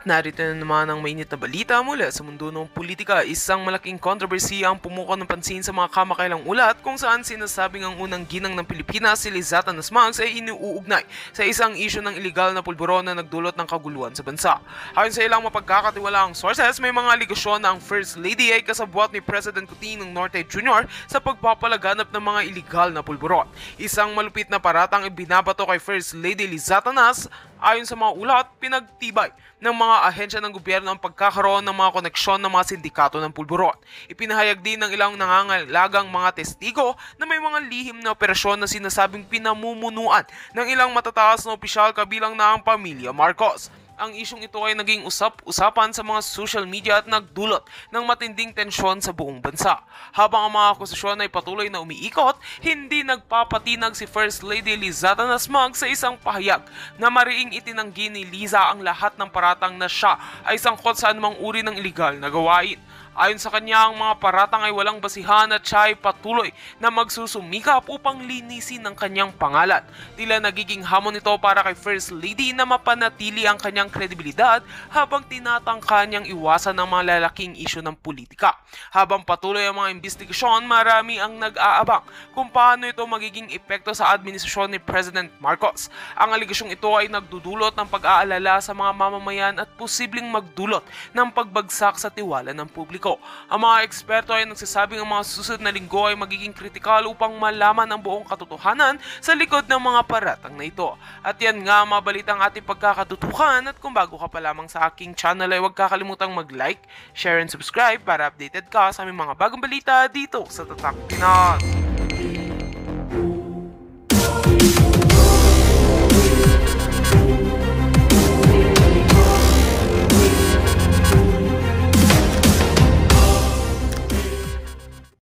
Narito na naman ang mainit na balita mula sa mundo ng politika. Isang malaking controversy ang pumukaw ng pansin sa mga kamakailang ulat kung saan sinasabing ang unang ginang ng Pilipinas, si Lizata Nasmags, ay iniuugnay sa isang isyu ng iligal na pulburon na nagdulot ng kaguluhan sa bansa. Ayon sa ilang mapagkakatiwalaang sources, may mga aligasyon na ang First Lady ay kasabwat ni President Coutinho Norte Jr. sa pagpapalaganap ng mga iligal na pulburon. Isang malupit na paratang ibinabato kay First Lady Lizata Nas. Ayon sa mga ulat, pinagtibay ng mga ahensya ng gobyerno ang pagkakaroon ng mga koneksyon ng mga sindikato ng pulburon. Ipinahayag din ng ilang nangangalagang mga testigo na may mga lihim na operasyon na sinasabing pinamumunuan ng ilang matataas na opisyal kabilang na ang pamilya Marcos. Ang isyong ito ay naging usapan sa mga social media at nagdulot ng matinding tensyon sa buong bansa. Habang ang mga akusasyon ay patuloy na umiikot, hindi nagpapatinag si First Lady Lizata Nasmags sa isang pahayag na mariing itinanggi ni Liza ang lahat ng paratang na siya ay sangkot sa anumang uri ng iligal na gawain. Ayon sa kanya, ang mga paratang ay walang basihan at siya ay patuloy na magsusumikap upang linisin ang kanyang pangalan. Tila nagiging hamon ito para kay First Lady na mapanatili ang kanyang kredibilidad habang tinatangka niyang iwasan ang mga lalaking isyu ng politika. Habang patuloy ang mga investigasyon, marami ang nag-aabang kung paano ito magiging epekto sa administrasyon ni President Marcos. Ang aligasyong ito ay nagdudulot ng pag-aalala sa mga mamamayan at posibleng magdulot ng pagbagsak sa tiwala ng publiko. Ang mga eksperto ay nagsasabing ang mga susunod na linggo ay magiging kritikal upang malaman ang buong katotohanan sa likod ng mga paratang na ito. At yan nga, mabalitang ating pagkakatutukan, at kung bago ka pa lamang sa aking channel ay huwag kakalimutang mag-like, share and subscribe para updated ka sa aming mga bagong balita dito sa Tatak Pinas.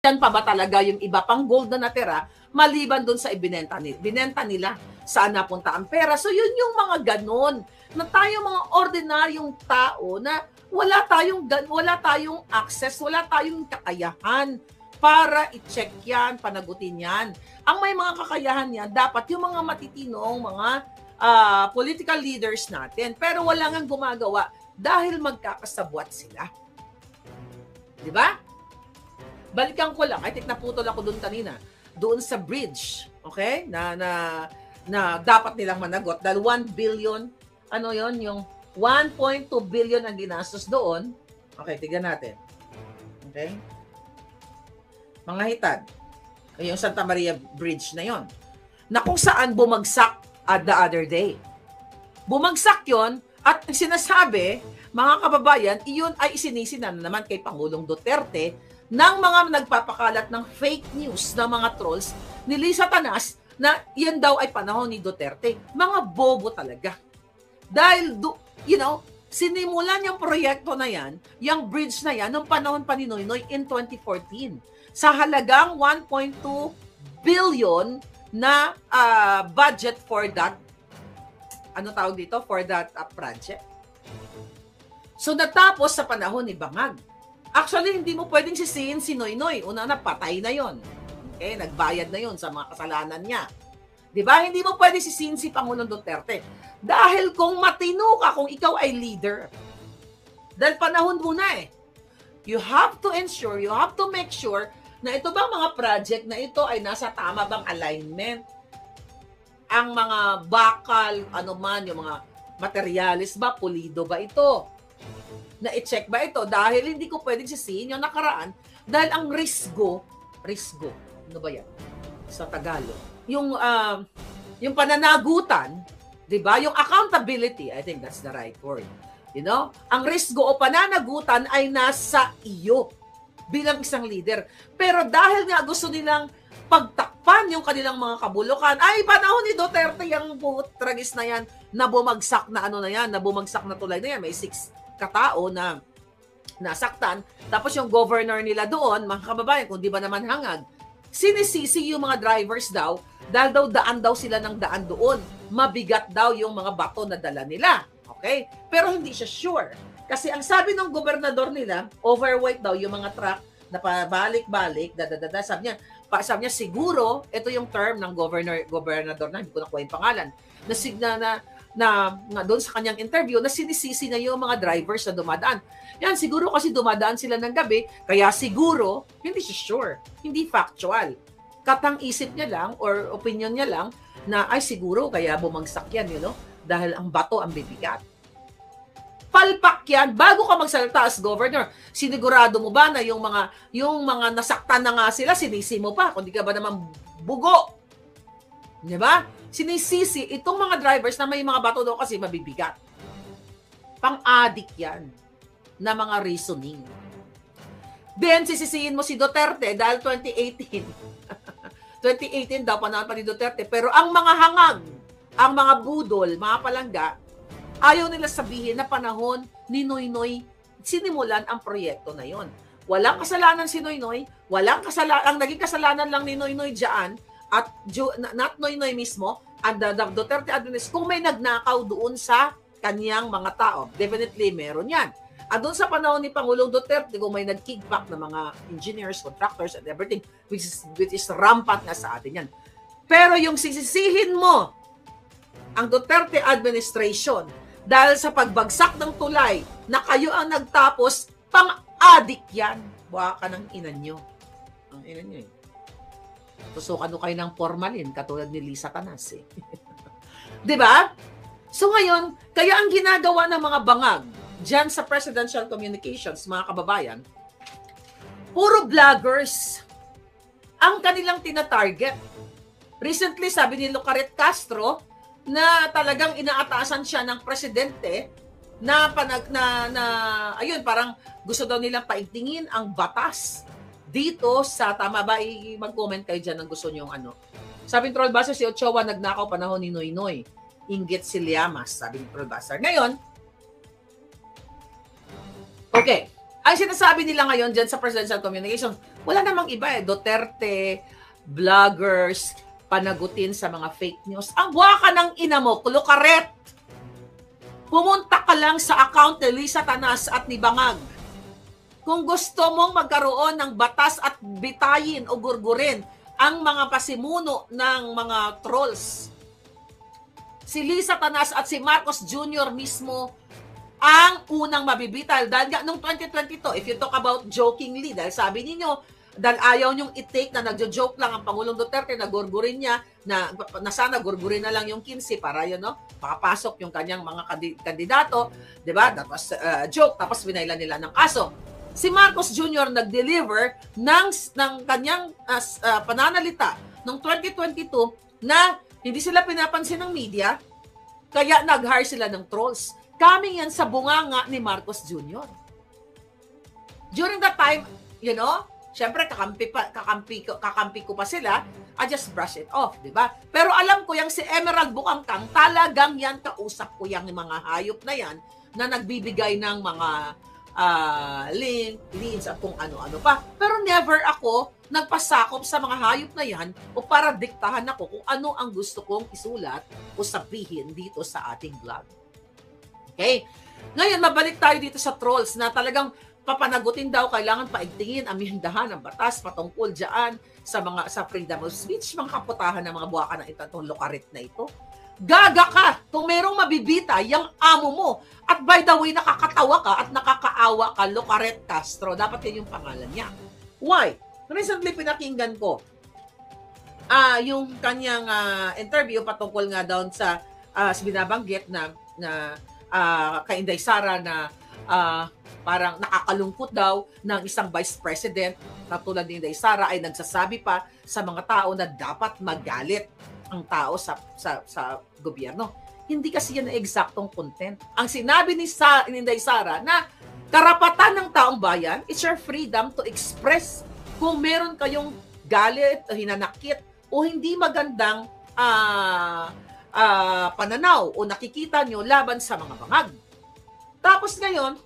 Yan pa ba talaga yung iba pang gold na natira maliban doon sa binenta nila? Saan napunta ang pera? So yun yung mga ganon na tayo mga ordinaryong tao na wala tayong access, wala tayong kakayahan para i-check yan, panagutin yan. Ang may mga kakayahan yan, dapat yung mga matitinong mga political leaders natin. Pero wala nang gumagawa dahil magkakasabwat sila. Di ba? Balikan ko lang, I think naputol ako doon kanina, doon sa bridge, okay? Na dapat nilang managot dahil 1 billion, ano yon, yung 1.2 billion ang ginastos doon. Okay, tignan natin. Okay? Mga hitad. Yung Santa Maria Bridge na yon. Na kung saan bumagsak the other day. Bumagsak yon at sinasabi, mga kababayan, iyon ay isinisinan naman kay Pangulong Duterte ng mga nagpapakalat ng fake news ng mga trolls ni Lizata Nas na yan daw ay panahon ni Duterte. Mga bobo talaga. Dahil, sinimulan yung proyekto na yan, yung bridge na yan, nung panahon pa ni Noynoy in 2014. Sa halagang 1.2 billion na budget for that, for that project. So natapos sa panahon ni Bangag. Actually, hindi mo pwedeng sisihin si Noynoy. Una na, patay na yon. Okay, nagbayad na yon sa mga kasalanan niya. Diba? Hindi mo pwedeng sisihin si Pangulong Duterte. Dahil kung matino ka, kung ikaw ay leader, dahil panahon mo na you have to ensure, you have to make sure na ito bang mga project na ito ay nasa tama bang alignment. Ang mga bakal, yung mga materialis ba, pulido ba ito? Na i-check ba ito? Dahil hindi ko pwedeng sisihin yung nakaraan dahil ang risgo, ano ba yan? Sa Tagalog. Yung pananagutan, di ba? Yung accountability, I think that's the right word. Ang risgo o pananagutan ay nasa iyo bilang isang leader. Pero dahil nga gusto nilang pagtakpan yung kanilang mga kabulukan, ay panahon ni Duterte yung tragis na yan, na bumagsak na na bumagsak na tulay na yan, may 6 katao na nasaktan. Tapos yung governor nila doon, mga kababayan, kung di ba naman hangag, sinisisi yung mga drivers daw dahil daan sila ng daan doon. Mabigat daw yung mga bato na dala nila. Okay? Pero hindi siya sure. Kasi ang sabi ng gobernador nila, overweight daw yung mga truck na pabalik-balik, sabi niya, siguro, ito yung term ng gobernador na, hindi ko nakuha yung pangalan, na nga doon sa kanyang interview na sinisisi na yung mga drivers na dumadaan. Yan, siguro kasi dumadaan sila ng gabi, kaya siguro, hindi siya sure, hindi factual. Katang isip niya lang or opinion niya lang na ay siguro kaya bumagsak yan, dahil ang bato ang bibigat. Palpak yan bago ka magsalita as governor. Sinigurado mo ba na yung mga nasaktan na nga sila, sinisi mo pa, kundi ka ba naman bugo? Di ba? Sinisisi itong mga drivers na may mga bato daw kasi mabibigat. Pang-addict yan na mga reasoning. Then, sisisihin mo si Duterte dahil 2018. 2018 daw, panahon pa ni Duterte. Pero ang mga hangag, ang mga budol, mga palangga, ayaw nila sabihin na panahon ni Noynoy sinimulan ang proyekto na yon. Walang kasalanan si Noynoy, ang naging kasalanan lang ni Noynoy diyan at not Noynoy mismo, and the Duterte administration, kung may nagnakaw doon sa kanyang mga tao. Definitely meron yan. At doon sa panahon ni Pangulong Duterte, kung may nag-kickback na mga engineers, contractors, and everything, which is rampant na sa atin yan. Pero yung sisisihin mo ang Duterte administration dahil sa pagbagsak ng tulay na kayo ang nagtapos, pang-adik yan. Buha ka ng ina nyo. Ang ina nyo eh. Tusukan nyo kayo ng formalin, katulad ni Lisa Tanas eh. Diba? So ngayon, kaya ang ginagawa ng mga bangag dyan sa presidential communications, mga kababayan, puro vloggers ang kanilang tinatarget. Recently, sabi ni Lucaret Castro, na talagang inaatasan siya ng presidente ayun, parang gusto daw nilang paigtingin ang batas dito sa, tama ba? Mag-comment kayo dyan ng gusto nyo Sabi ni Trollbuster, si Ochoa nagnakaw panahon ni Noynoy. Inggit si Liamas, sabi ni Trollbuster. Ngayon, okay, ang sinasabi nila ngayon dyan sa presidential communication, wala namang iba Duterte, vloggers, panagutin sa mga fake news. Ang waka ng ina mo, Lucaret. Pumunta ka lang sa account ni Lisa Tanas at ni Bangag. Kung gusto mong magkaroon ng batas at bitayin o gurgurin ang mga pasimuno ng mga trolls, si Lisa Tanas at si Marcos Jr. mismo ang unang mabibital. Dahil noong 2022, if you talk about jokingly, dahil sabi ninyo, dahil ayaw niyong i-take na nagjo-joke lang ang Pangulong Duterte na gurgurin niya, na sana gurgurin na lang yung 15 para makapasok yung kanyang mga kandidato, di ba? That was joke, tapos binailan nila ng kaso. Si Marcos Jr. nag-deliver ng kanyang pananalita noong 2022 na hindi sila pinapansin ng media, kaya nag-hire sila ng trolls. Coming yan sa bunganga ni Marcos Jr. During that time, syempre, kakampi ko pa sila, I just brush it off, di ba? Pero alam ko, yung si Emerald Bukangkang, talagang yan, kausap ko yung mga hayop na yan, na nagbibigay ng mga links at kung ano-ano pa. Pero never ako nagpasakop sa mga hayop na yan o para diktahan ako kung ano ang gusto kong isulat o sabihin dito sa ating vlog. Okay? Ngayon, mabalik tayo dito sa trolls na talagang papanagutin daw, kailangan paigtingin, amendahan ang batas patungkol dyan sa freedom of speech, mga kaputahan ng mga buwaka ng itong Lucaret na ito. Gaga ka kung merong mabibita yung amo mo. At by the way, nakakatawa ka at nakakaawa ka, Lucaret Castro. Dapat yan yung pangalan niya. Why? Recently, pinakinggan ko yung kanyang interview patungkol nga doon sa binabanggit na kay Inday Sara na parang nakakalungkot daw ng isang vice president na tulad ni Inday Sara ay nagsasabi pa sa mga tao na dapat magalit ang tao sa gobyerno. Hindi kasi yan na eksaktong content. Ang sinabi ni Inday Sara na karapatan ng taong bayan, it's your freedom to express kung meron kayong galit, hinanakit, o hindi magandang pananaw o nakikita nyo laban sa mga bangag. Tapos ngayon,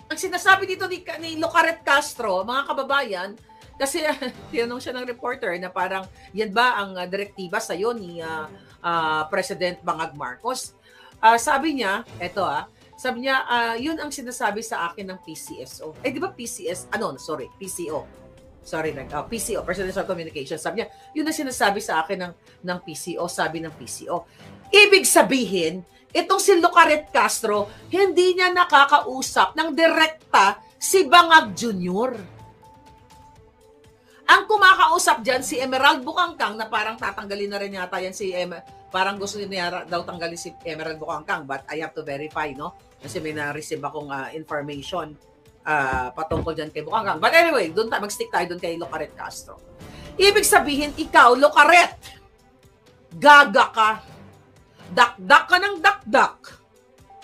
ang sinasabi dito ni Lucaret Castro, mga kababayan, kasi tinanong siya ng reporter na parang, yan ba ang direktiba sa'yo ni President Bangag Marcos? Sabi niya, sabi niya, yun ang sinasabi sa akin ng PCSO. Di ba PCS? PCO. PCO, Presidential Communications. Sabi niya, yun ang sinasabi sa akin ng PCO, sabi ng PCO. Ibig sabihin, itong si Lucaret Castro, hindi niya nakakausap ng direkta si Bangag Jr. Ang kumakausap dyan, si Emerald Bukangkang, na parang tatanggalin na rin yata yan parang gusto niya daw tanggalin si Emerald Bukangkang, but I have to verify, no? Kasi may na-receive akong information patungkol dyan kay Bukangkang. But anyway, mag-stick tayo doon kay Lucaret Castro. Ibig sabihin, ikaw, Lucaret, gaga ka. Dakdak ka ng dakdak.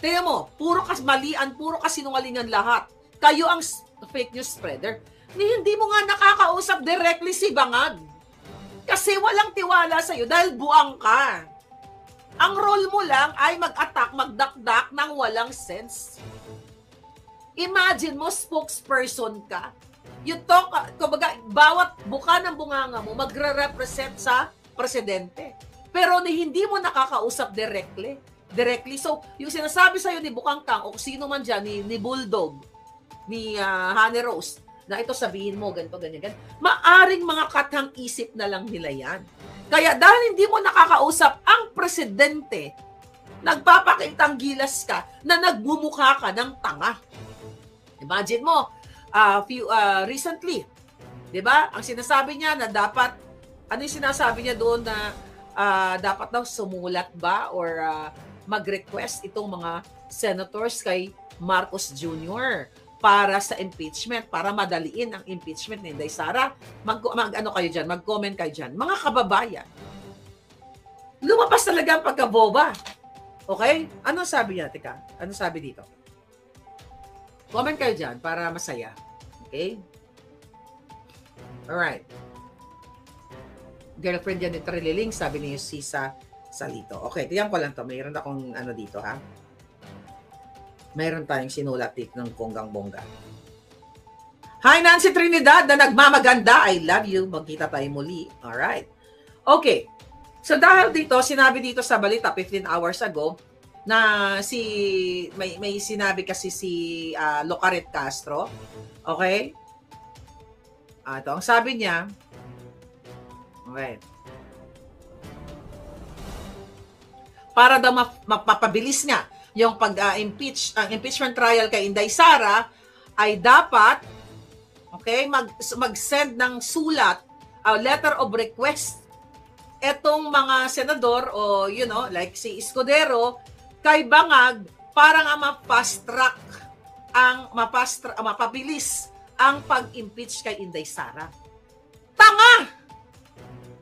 Tingnan mo, puro kasmalian, puro kasinungalingan lahat. Kayo ang fake news spreader. Hindi mo nga nakakausap directly si Bangag. Kasi walang tiwala sa'yo dahil buang ka. Ang role mo lang ay mag-attack, magdakdak ng walang sense. Imagine mo, spokesperson ka. You talk, kumbaga, bawat buka ng bunganga mo magre-represent sa presidente. Pero hindi mo nakakausap directly. So, yung sinasabi sa'yo ni Bukangkang o sino man dyan, ni Bulldog, ni Honey Rose, na ito sabihin mo, ganito, ganyan. Maaring mga kathang isip na lang nila yan. Kaya dahil hindi mo nakakausap ang presidente, nagpapakitang gilas ka na nagbumukha ka ng tanga. Imagine mo, recently, di ba? Ang sinasabi niya na dapat, ano yung sinasabi niya doon na dapat daw sumulat ba or mag-request itong mga senators kay Marcos Jr. para sa impeachment, para madaliin ang impeachment ni Inday Sara. Ano kayo dyan? Mag-comment kayo dyan. Mga kababayan, lumabas talaga ang pagkaboba. Okay? Ano sabi niya? Teka, ano sabi dito? Comment kayo dyan para masaya. Okay? Alright. Girlfriend yan ni Trililing, sabi ni Sisa Salito. Okay, tiyan ko lang to. Mayroon akong ano dito, ha? Mayroon tayong sinulat dito ng bonggang-bongga. Hi, Nancy Trinidad na nagmamaganda. I love you. Magkita tayo muli. Alright. Okay. So dahil dito, sinabi dito sa balita 15 hours ago na may sinabi kasi si Lucaret Castro. Okay? Ito, ang sabi niya, okay, para daw mapapabilis niya yung pag-impeach, ang impeachment trial kay Inday Sara, ay dapat, okay, mag-send ng sulat, letter of request, etong mga senador o, you know, like si Escudero, kay Bangag, para nga mapabilis ang pag-impeach kay Inday Sara. Tanga!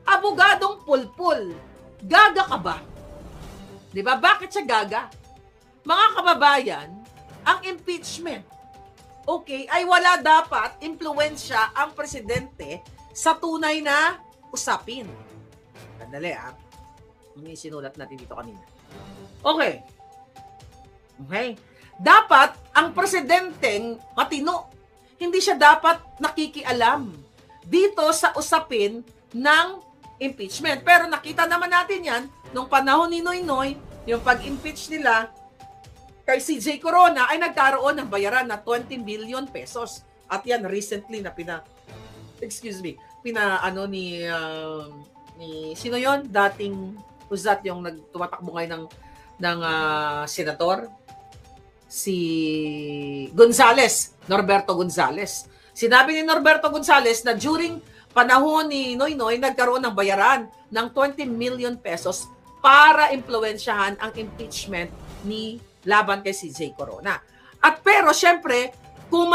Abogadong pulpul. Gaga ka ba? Di ba? Bakit siya gaga? Mga kababayan, ang impeachment, okay, ay wala dapat impluwensya ang presidente sa tunay na usapin. Sandali, May sinulat natin dito kanina. Okay. Okay. Dapat, ang presidenteng matino, hindi siya dapat nakikialam dito sa usapin ng impeachment. Pero nakita naman natin yan nung panahon ni Noynoy, yung pag-impeach nila kay CJ Corona ay nagkaroon ng bayaran na 20 billion pesos. At yan recently na ni sino yon? Dating who's that yung tumatakbo ngayon ng senador? Si Gonzales, Norberto Gonzales. Sinabi ni Norberto Gonzales na during panahon ni Noynoy, nagkaroon ng bayaran ng 20 million pesos para impluwensyahan ang impeachment ni laban kay CJ Corona. At pero syempre, kung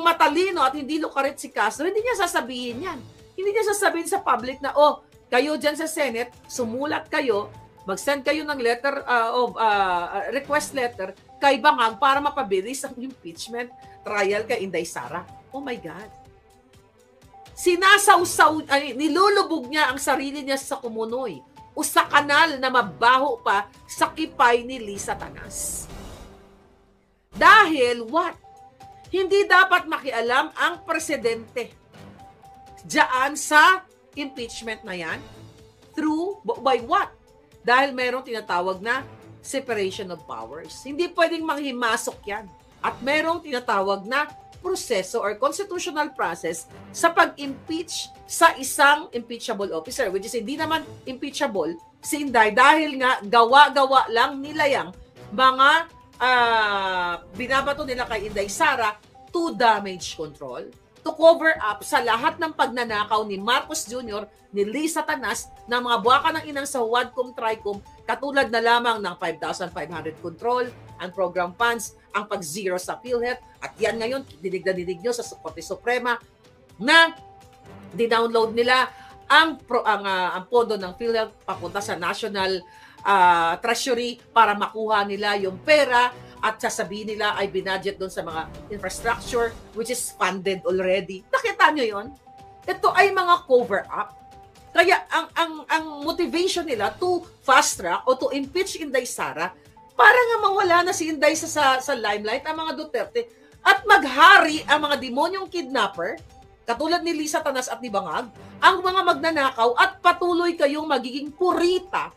matalino at hindi Lucaret si Castro, hindi niya sasabihin yan. Hindi niya sasabihin sa public na, kayo dyan sa Senate, sumulat kayo, mag-send kayo ng letter request letter kay Bangag para mapabilis ang impeachment trial kay Inday Sara. Oh my God. Nilulubog niya ang sarili niya sa kumunoy o sa kanal na mabaho pa sa kipay ni Lisa Tanas. Dahil what? Hindi dapat makialam ang presidente diyan sa impeachment na yan. By what? Dahil mayroong tinatawag na separation of powers. Hindi pwedeng manghimasok yan. At mayroong tinatawag na proseso or constitutional process sa pag-impeach sa isang impeachable officer, which is hindi naman impeachable si Inday dahil nga gawa-gawa lang nila yang mga binabato nila kay Inday Sara to damage control, to cover up sa lahat ng pagnanakaw ni Marcos Jr., ni Lisa Tanas, ng mga buwaka ng inang sa Wadcom, Tricom, katulad na lamang ng 5,500 control, ang program funds, ang pag-zero sa PhilHealth, at yan ngayon, dinig na dinig nyo sa Korte Suprema na di-download nila ang pondo ng PhilHealth papunta sa National Treasury para makuha nila yung pera at sasabihin nila ay binudget doon sa mga infrastructure which is funded already. Nakita nyo yon? Ito ay mga cover-up. Kaya ang motivation nila to fast-track o to impeach Inday Sara para nga mawala na si Inday sa limelight ang mga Duterte at maghari ang mga demonyong kidnapper katulad ni Lisa Tanas at ni Bangag, ang mga magnanakaw at patuloy kayong magiging purita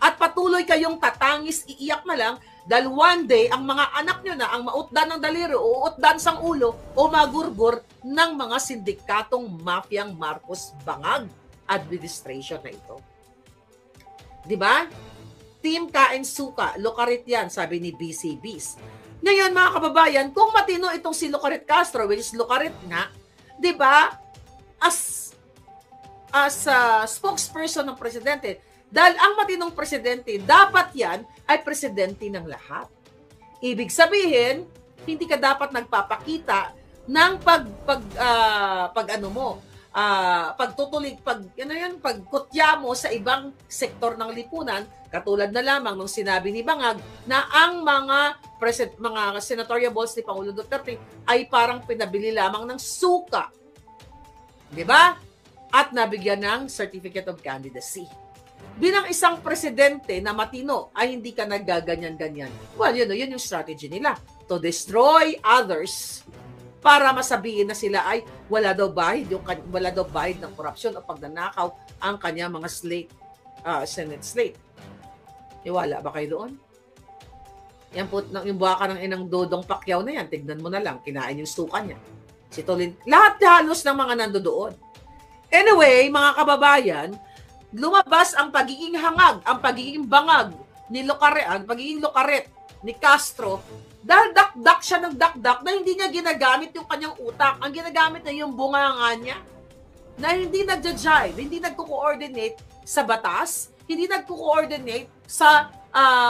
at patuloy kayong tatangis, iiyak na lang dahil one day, ang mga anak nyo na ang mautdan ng daliri o uutdan sang ulo o magurgur ng mga sindikatong mafyang Marcos Bangag administration na ito. Diba? Team Kain Suka, Locarit yan, sabi ni BCBs. Ngayon mga kababayan, kung matino itong si Locarit Castro, which is Locarit nga, diba, as spokesperson ng presidente, dahil ang matinong presidente, dapat yan ay presidente ng lahat. Ibig sabihin, hindi ka dapat nagpapakita ng pagkutya mo sa ibang sektor ng lipunan, katulad na lamang nung sinabi ni Bangag na ang mga senatorial balls ni Pangulo Duterte ay parang pinabili lamang ng suka. Di ba? At nabigyan ng Certificate of Candidacy. Bilang isang presidente na matino ay hindi ka naggaganyan-ganyan. Well, yun yung strategy nila. To destroy others para masabihin na sila ay wala daw bahid ng korupsyon o pagnanakaw ang kanya mga Senate slate. Iwala ba kayo doon? Yan po, yung buwaka ng inang Dodong Pacquiao na yan, tignan mo na lang, kinain yung suka niya. Si Tolin, lahat halos ng mga nandoon. Anyway, mga kababayan, lumabas ang pagiging hangag, ang pagiging bangag ni pagiging Locaret ni Castro dahil dakdak siya ng dakdak na hindi niya ginagamit yung kanyang utak. Ang ginagamit na yung bunganga niya na hindi nagja-jive, hindi nagko-coordinate sa batas, hindi nagko-coordinate sa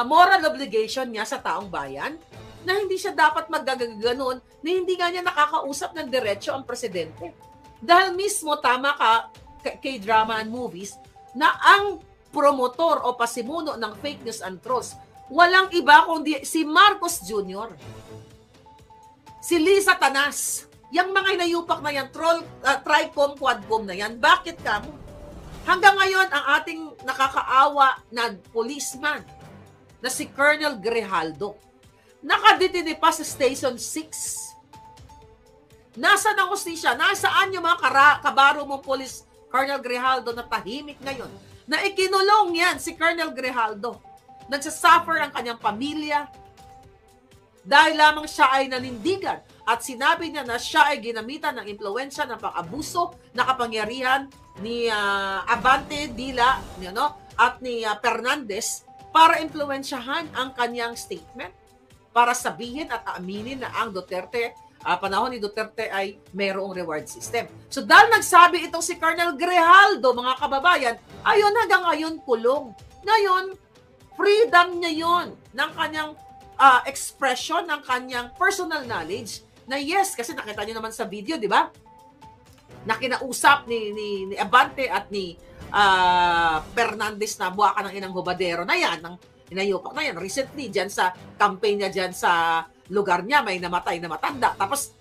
moral obligation niya sa taong bayan, na hindi siya dapat maggaganon, na hindi nga niya nakakausap ng diretso ang presidente. Dahil mismo tama ka kay drama and movies, na ang promotor o pasimuno ng fake news and trolls, walang iba kundi si Marcos Jr., si Lisa Tanas, yung mga inayupak na yan, Tricom, Quadcom na yan, bakit ka mo? Hanggang ngayon, ang ating nakakaawa na policeman na si Colonel Grijaldo, nakadetine pa sa Station 6. Nasaan ang hustisya? Nasaan yung mga kabaro mong police Colonel Grijaldo na tahimik ngayon, na ikinulong yan si Colonel Grijaldo. Nagsasuffer ang kanyang pamilya dahil lamang siya ay nanindigan at sinabi niya na siya ay ginamitan ng impluwensya ng pang-abuso na kapangyarihan ni Abante Dila at ni Fernandez para impluwensyahan ang kanyang statement para sabihin at aaminin na ang panahon ni Duterte ay mayroong reward system. So dahil nagsabi itong si Colonel Grijaldo, mga kababayan, ayun hanggang ngayon kulong. Ngayon, freedom niya yon ng kanyang expression, ng kanyang personal knowledge na yes, kasi nakita niyo naman sa video, di ba? Na kinausap ni Abante at ni Fernandez na buwaka ng inang hubadero na yan, ng inayupak na yan. Recently, dyan sa campaign niya dyan sa lugar niya, may namatay na matanda. Tapos,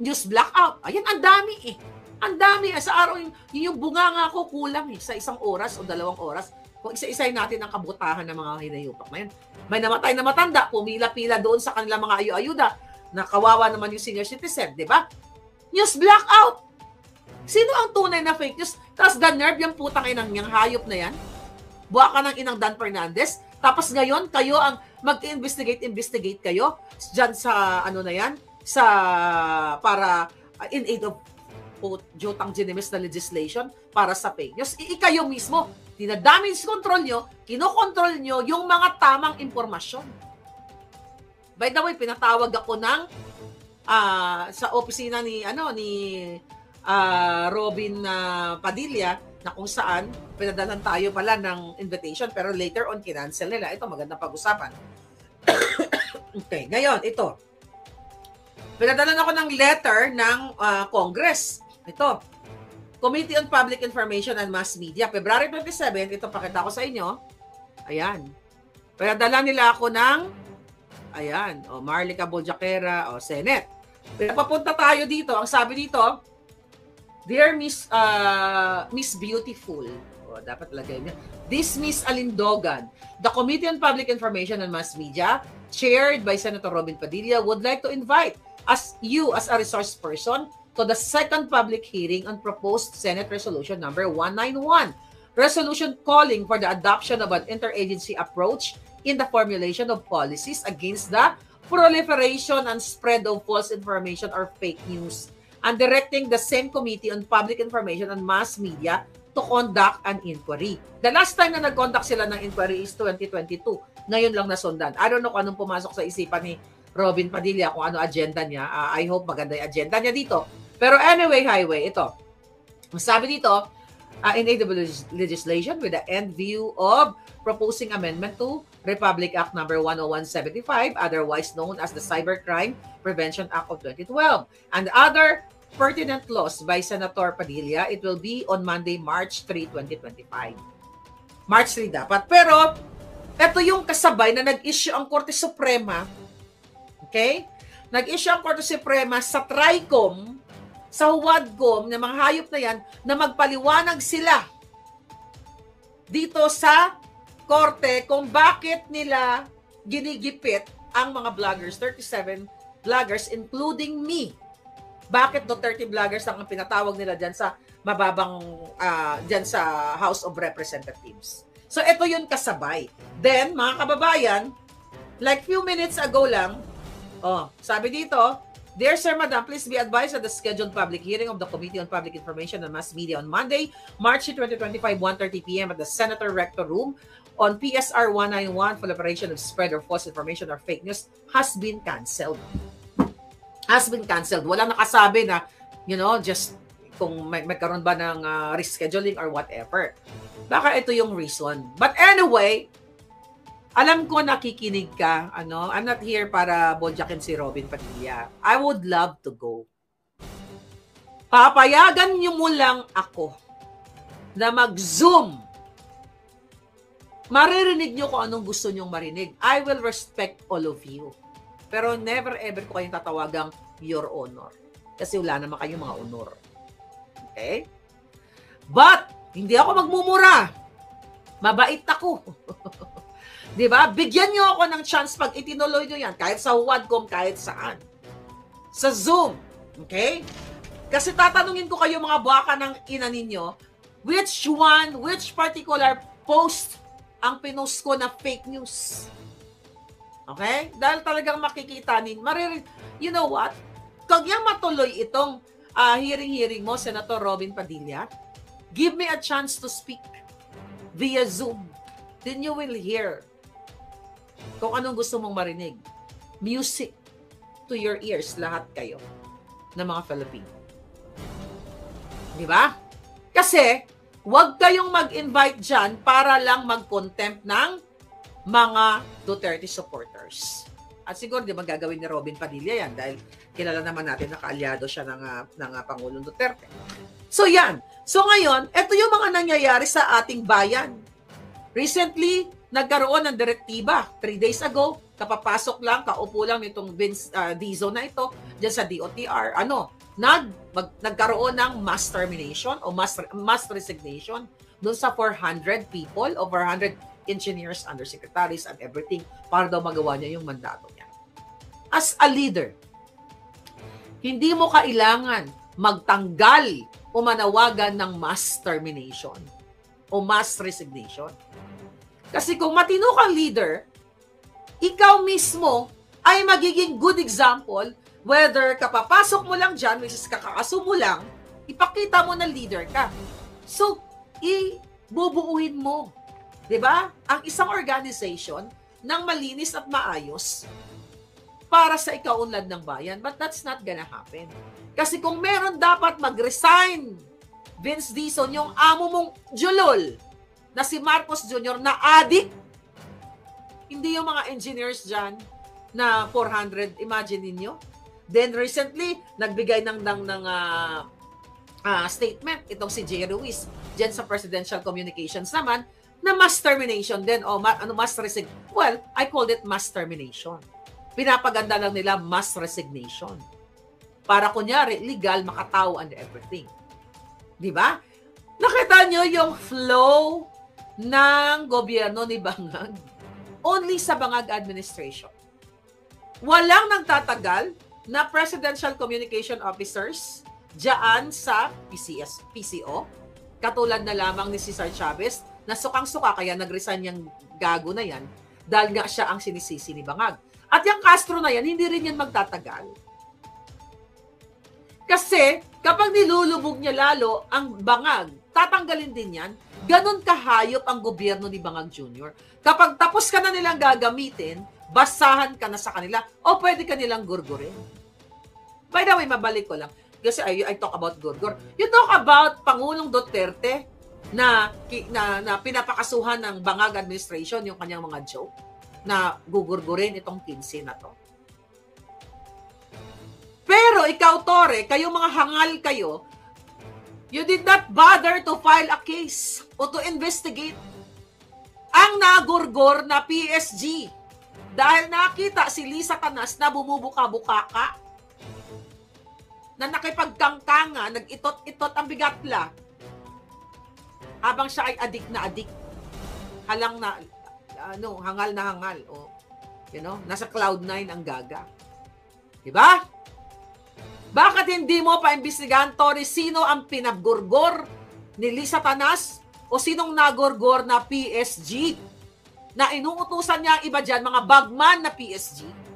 news blackout. Ayan, ang dami eh. Ang dami. Sa araw, yung bunganga ko kulang sa 1 oras o 2 oras. Kung isa-isay natin ang kabutahan ng mga hinayupak na yan. May namatay na matanda, pumila-pila doon sa kanilang mga ayu-ayuda. Nakawawa naman yung senior citizen, di ba? News blackout. Sino ang tunay na fake news? Tapos the nerve yung putang inang niyang hayop na yan. Buwaka ng inang Dan Fernandez. Tapos ngayon, kayo ang mag-investigate kayo dyan sa na yan, para in aid of Jotang Ginemes na legislation para sa fake news. Ikayo mismo, Dinadamage control nyo, kinokontrol nyo yung mga tamang impormasyon. By the way, pinatawag ako ng sa opisina ni Robin Padilla na kung saan pinadalan tayo pala ng invitation pero later on kinancel nila. Ito magandang pag-usapan. Okay, ngayon ito. Pinadalan ako ng letter ng Congress. Ito. Committee on Public Information and Mass Media. February 27, ito pakita ko sa inyo. Ayan. Pinadala nila ako ng Marlica Boljaquera, Senate. Papunta tayo dito. Ang sabi dito, Dear Miss Beautiful, dapat lagay niya. This Miss Alindogan, the Committee on Public Information and Mass Media, chaired by Senator Robin Padilla, would like to invite you as a resource person to the second public hearing on proposed Senate Resolution number 191, resolution calling for the adoption of an interagency approach in the formulation of policies against the proliferation and spread of false information or fake news, and directing the same Committee on Public Information and Mass Media to conduct an inquiry. The last time na nag-conduct sila ng inquiry is 2022. Ngayon lang nasundan. I don't know kung anong pumasok sa isipan ni Robin Padilla, kung ano agenda niya. I hope maganda yung agenda niya dito. Pero anyway, ito. Sabi dito, in aid of legislation with the end view of proposing amendment to Republic Act number 10175, otherwise known as the Cybercrime Prevention Act of 2012, and other pertinent laws by Senator Padilla. It will be on Monday, March 3, 2025. March 3 dapat. Pero, ito yung kasabay na nag-issue ang Korte Suprema. Okay? Nag-issue ang Korte Suprema sa TRICOM, sa Huwadcom, na mga hayop na yan, na magpaliwanag sila dito sa Korte kung bakit nila ginigipit ang mga vloggers, 37 vloggers, including me. Bakit do 30 vloggers ang pinatawag nila dyan sa mababang, dyan sa House of Representatives. So, ito yun kasabay. Then, mga kababayan, like few minutes ago lang, sabi dito, Dear Sir, Madam, please be advised of the scheduled public hearing of the Committee on Public Information and Mass Media on Monday, March 2025, 1:30 p.m. at the Senator Rector Room on PSR 191, proliferation of spread or false information or fake news has been canceled. Has been canceled. Wala nakasabi na, just kung magkaroon ba ng rescheduling or whatever. Baka ito yung reason. But anyway, alam ko nakikinig ka, I'm not here para bodyakin si Robin Padilla. I would love to go. Papayagan niyo mo lang ako na mag-Zoom. Maririnig niyo kung anong gusto niyong marinig. I will respect all of you. Pero never ever ko kayong tatawagang Your Honor. Kasi wala naman kayong mga honor. Okay? But, hindi ako magmumura. Mabait ako. Diba? Bigyan nyo ako ng chance pag itinuloy nyo yan. Kahit sa Huwadcom, kahit saan. Sa Zoom. Okay? Kasi tatanungin ko kayo mga baka ng ina ninyo, which particular post ang pinost ko na fake news. Okay? Dahil talagang makikita you know what? Kag yang matuloy itong hearing mo, Senator Robin Padilla, give me a chance to speak via Zoom. Then you will hear kung anong gusto mong marinig. Music to your ears, lahat kayo ng mga Filipino. Di ba? Kasi, huwag kayong mag-invite dyan para lang mag-contempt ng mga Duterte supporters. At siguro, di ba gagawin ni Robin Padilla yan dahil kilala naman natin na kaalyado siya ng Pangulong Duterte. So, yan. So, ngayon, ito yung mga nangyayari sa ating bayan. Recently, nagkaroon ng direktiba. 3 days ago, kapapasok lang, kaupo lang nitong Dizo na ito, dyan sa DOTR. Nagkaroon ng mass termination o mass resignation doon sa 400 people, over 100 engineers, undersecretaries, and everything para daw magawa niya yung mandato niya. As a leader, hindi mo kailangan magtanggal o manawagan ng mass termination o mass resignation. Kasi kung matino kang leader, ikaw mismo ay magiging good example whether kapapasok mo lang dyan, which is kakakaso mo lang, ipakita mo na leader ka. So, bubuuin mo. 'Di ba? Ang isang organization ng malinis at maayos para sa ikaunlad ng bayan. But that's not gonna happen. Kasi kung meron dapat mag-resign, Vince Dizon, yung amo mong julol na si Marcos Jr. na adik, hindi yung mga engineers dyan na 400, imagine ninyo. Then recently, nagbigay ng statement itong si Jay Ruiz dyan sa Presidential Communications naman na mass termination din o mass resignation. Well, I called it mass termination. Pinapaganda lang nila mass resignation. Para kunyari, legal, makatao and everything. Di ba? Nakita nyo yung flow ng gobyerno ni Bangag only sa Bangag administration. Walang nagtatagal na presidential communication officers diyan sa PCO. Katulad na lamang ni Cesar Chavez na sukang-suka kaya nag-resign yung gago na yan dahil nga siya ang sinisisi ni Bangag. At yung Castro na yan, hindi rin yan magtatagal. Kasi kapag nilulubog niya lalo ang Bangag, tatanggalin din yan. Ganon kahayop ang gobyerno ni Bangag Jr. Kapag tapos ka na nilang gagamitin, basahan ka na sa kanila o pwede ka nilang gurgurin. By the way, mabalik ko lang. Kasi I talk about gurgur. You talk about Pangulong Duterte na pinapakasuhan ng Bangag administration yung kanyang mga joke na gugurgurin itong 15 na to. Pero ikaw, Tore, kayong mga hangal kayo, you did not bother to file a case o to investigate ang nagurgur na PSG dahil nakita si Lisa Tanas na bumubuka-buka ka, na nakipagkangkanga, nag-itot-itot ang bigatla habang siya ay adik na adik. Hangal na hangal. O, nasa cloud 9 ang gaga. Diba? Bakit hindi mo paimbestigahan, Tori, sino ang pinagurgor ni Lisa Tanas o sinong nagurgor na PSG na inuutusan niya ang iba dyan, mga bagman na PSG,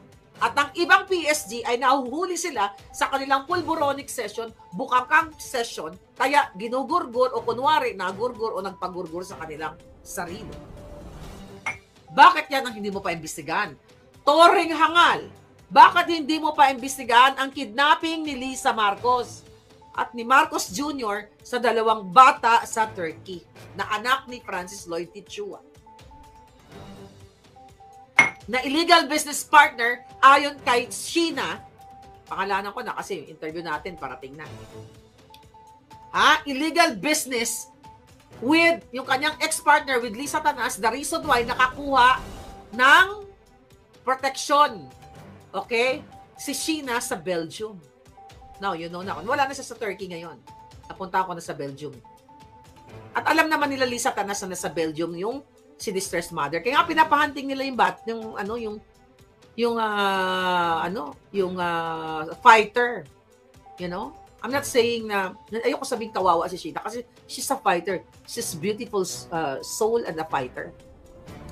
at ang ibang PSG ay nahuhuli sila sa kanilang pulboronic session, bukangkang session, kaya ginugurgur o kunwari nagurgur o nagpagurgur sa kanilang sarili. Bakit yan ang hindi mo paimbestigahan? Toring hangal. Bakit hindi mo paimbestigahan ang kidnapping ni Lisa Marcos at ni Marcos Jr. sa 2 bata sa Turkey na anak ni Francis Lloyd Tichua? Na illegal business partner ayon kay Sheena, pangalanan ko na kasi yung interview natin parating na. Illegal business with yung kanyang ex-partner with Lisa Tanas, the reason why nakakuha ng protection. Okay? Si Sheena sa Belgium. Now, you know na. Wala na siya sa Turkey ngayon. Napunta ako na sa Belgium. At alam naman nila Lisa Tanas na nasa Belgium yung si distressed mother. Kaya nga pinapahunting nila yung fighter. You know? I'm not saying na ayoko sabing kawawa si Sheena kasi she's a fighter. She's beautiful soul and a fighter.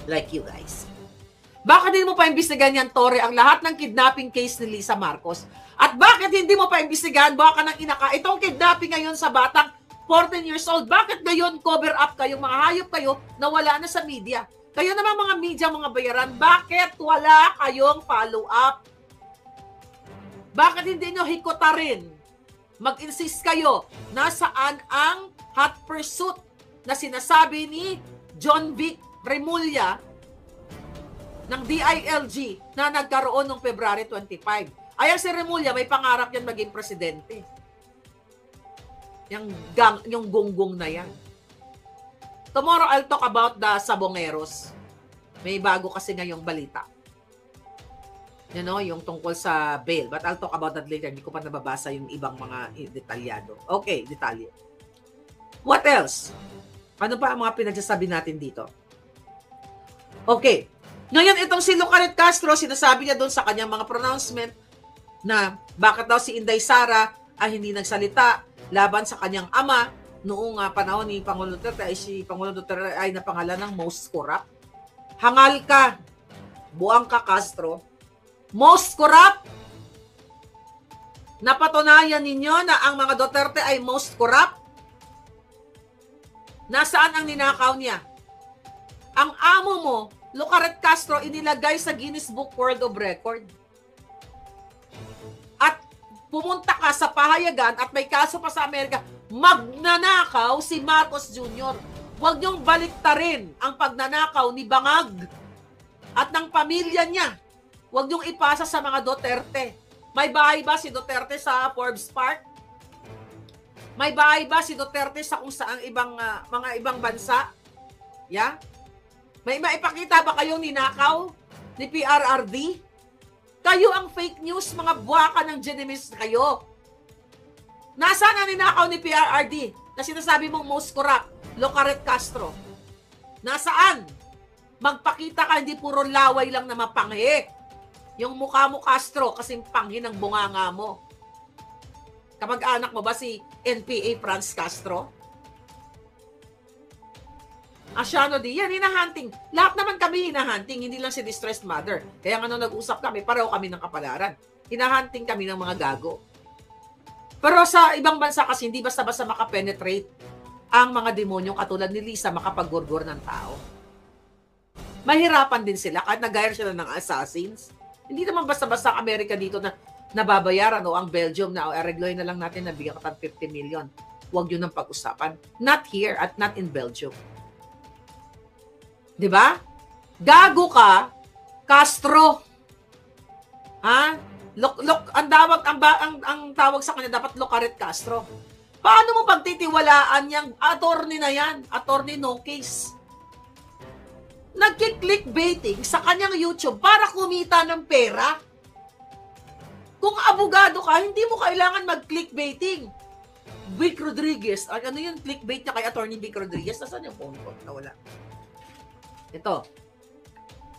Like you guys. Bakit hindi mo pa imbestigahan yan, Tore, ang lahat ng kidnapping case ni Lisa Marcos? At bakit hindi mo pa imbestigahan baka ng inaka itong kidnapping ngayon sa batang 14 years old? Bakit ngayon cover up kayo, mga hayop kayo na wala na sa media? Kayo naman mga media, mga bayaran, bakit wala kayong follow up? Bakit hindi nyo hikotarin? Mag-insist kayo nasaan ang hot pursuit na sinasabi ni John Vic Remulla ng DILG na nagkaroon noong February 25. Ayan si Remulla, may pangarap yan maging presidente. Yung gonggong na yan. Tomorrow, I'll talk about the Sabongeros. May bago kasi ngayong balita. You know, yung tungkol sa bail. But I'll talk about that later. Hindi ko pa nababasa yung ibang mga detalyado. Okay, detalye. What else? Ano pa ang mga pinagsasabi natin dito? Okay. Ngayon, itong si Lucaret Castro, sinasabi niya doon sa kanyang mga pronouncement na bakit daw si Inday Sara ay hindi nagsalita laban sa kanyang ama noong panahon ni Pangulong Duterte ay si Pangulong Duterte ay napangalan ng most corrupt. Hangal ka, buang ka Castro. Most corrupt? Napatunayan ninyo na ang mga Duterte ay most corrupt? Nasaan ang ninakaw niya? Ang amo mo, Lucaret Castro, inilagay sa Guinness Book World of Record. At pumunta ka sa pahayagan at may kaso pa sa Amerika, magnanakaw si Marcos Jr. Huwag niyong baliktarin ang pagnanakaw ni Bangag at ng pamilya niya. Huwag niyong ipasa sa mga Duterte. May bahay ba si Duterte sa Forbes Park? May bahay ba si Duterte sa kung saang mga ibang bansa? Yeah? May maipakita ba kayong ninakaw ni PRRD? Kayo ang fake news, mga buwaka ng Genemis kayo. Nasaan ang ninakaw ni PRRD na sinasabi mong most corrupt, Lucaret Castro? Nasaan? Magpakita ka, hindi puro laway lang na mapanghi. Yung mukha mo, Castro, kasing panghi ng bunganga mo. Kamag-anak mo ba si NPA Franz Castro? Asyano di yan, hinahunting. Lahat naman kami hinahunting, hindi lang si distressed mother. Kaya nga nung nag-usap kami, pareho kami ng kapalaran. Hinahunting kami ng mga gago. Pero sa ibang bansa kasi, hindi basta-basta makapenetrate ang mga demonyo katulad ni Lisa makapag-gurgur ng tao. Mahirapan din sila kahit nag-hire sila ng assassins. Hindi naman basta-basta ang Amerika dito na nababayaran o ang Belgium na aregloy na lang natin na bigyan ka 50 million. Huwag yun ang pag-usapan. Not here at not in Belgium. Diba? Gago ka, Castro. Ha? Ang tawag sa kanya dapat Lucaret Castro. Paano mo pagtitiwalaan yung attorney na yan? Attorney no case. Nagki-clickbaiting sa kanyang YouTube para kumita ng pera. Kung abogado ka, hindi mo kailangan mag-clickbaiting. Vic Rodriguez. Ano yung clickbait niya kay Attorney Vic Rodriguez? Nasaan yung phone ko? Nawala. Ito.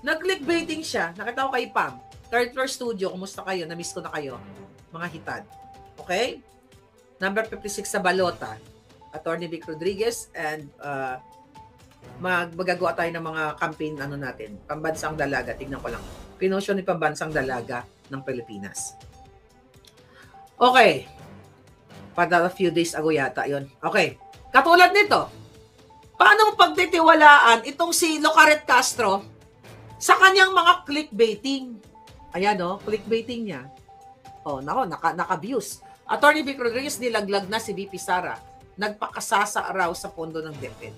Nag-clickbaiting siya. Nakita ko kay Pam. Third floor studio. Kumusta kayo? Na-miss ko na kayo. Mga hitad. Okay? Number 56 sa Balota. Attorney Vic Rodriguez and magagawa tayo ng mga campaign natin. Pambansang dalaga. Tignan ko lang. Pinosyo ni Pambansang dalaga ng Pilipinas. Okay. Para a few days ago yata yun. Okay. Katulad nito. Paano mo pagtitiwalaan itong si Lucaret Castro sa kanyang mga clickbaiting? Ayan o, clickbaiting niya. O, naka-views. Attorney Vic Rodriguez nilaglag na si VP Sara. Nagpakasasa raw sa pondo ng DepEd.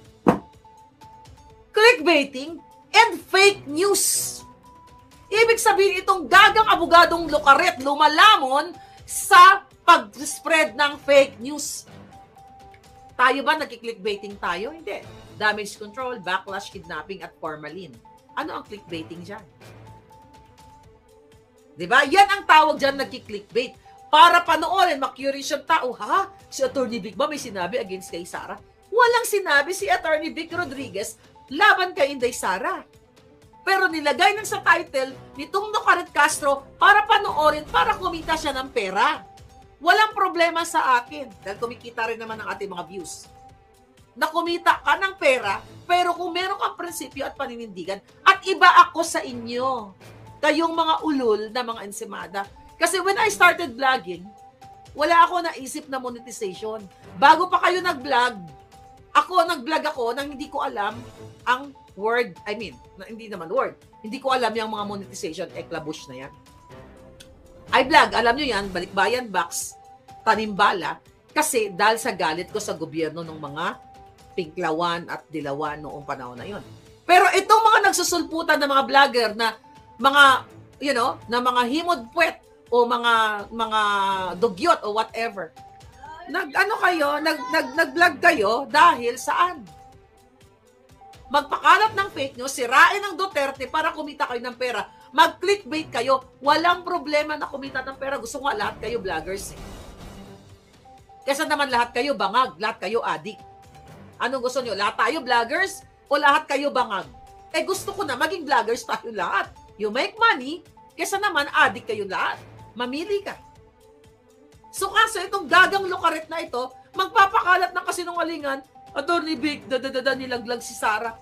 Clickbaiting and fake news. Ibig sabihin itong gagang abogadong Lucaret lumalamon sa pag-spread ng fake news. Tayo ba nagki-clickbaiting tayo? Hindi. Damage control, backlash, kidnapping, at formalin. Ano ang clickbaiting dyan? Diba? Yan ang tawag dyan nagki-clickbait. Para panoorin, makurious yung tao, ha? Si Attorney Vic ba may sinabi against kay Sara? Walang sinabi si Attorney Vic Rodriguez laban kay Inday Sara. Pero nilagay nang sa title nitong Lucaret Castro para panoorin, para kumita siya ng pera. Walang problema sa akin dahil kumikita rin naman ang ating mga views. Na kumita ka ng pera, pero kung meron kang prinsipyo at paninindigan, at iba ako sa inyo, kayong mga ulol na mga ensimada. Kasi when I started vlogging, wala ako naisip na monetization. Bago pa kayo nag-vlog, nag-vlog ako nang hindi ko alam ang word, hindi naman word, hindi ko alam yung mga monetization, eklabush na yan. iVlog, alam nyo yan, Balikbayan Box, Tanimbala, kasi dahil sa galit ko sa gobyerno ng mga Pinklawan at Dilawan noong panahon na yon. Pero itong mga nagsusulputan ng mga vlogger na mga, na mga himod-puwet o mga dugyot o whatever, nag-vlog kayo dahil saan? Magpakalat ng fake news, sirain ng Duterte para kumita kayo ng pera. Mag-clickbait kayo, walang problema na kumita ng pera. Gusto nga lahat kayo vloggers. Kesa naman lahat kayo bangag, lahat kayo adik. Anong gusto nyo? Lahat tayo vloggers o lahat kayo bangag? Gusto ko na maging vloggers tayo lahat. You make money, kesa naman adik kayo lahat. Mamili ka. So kaso itong gagang Lucaret na ito, magpapakalat ng kasinungalingan, Attorney Vic, nilaglag si Sara.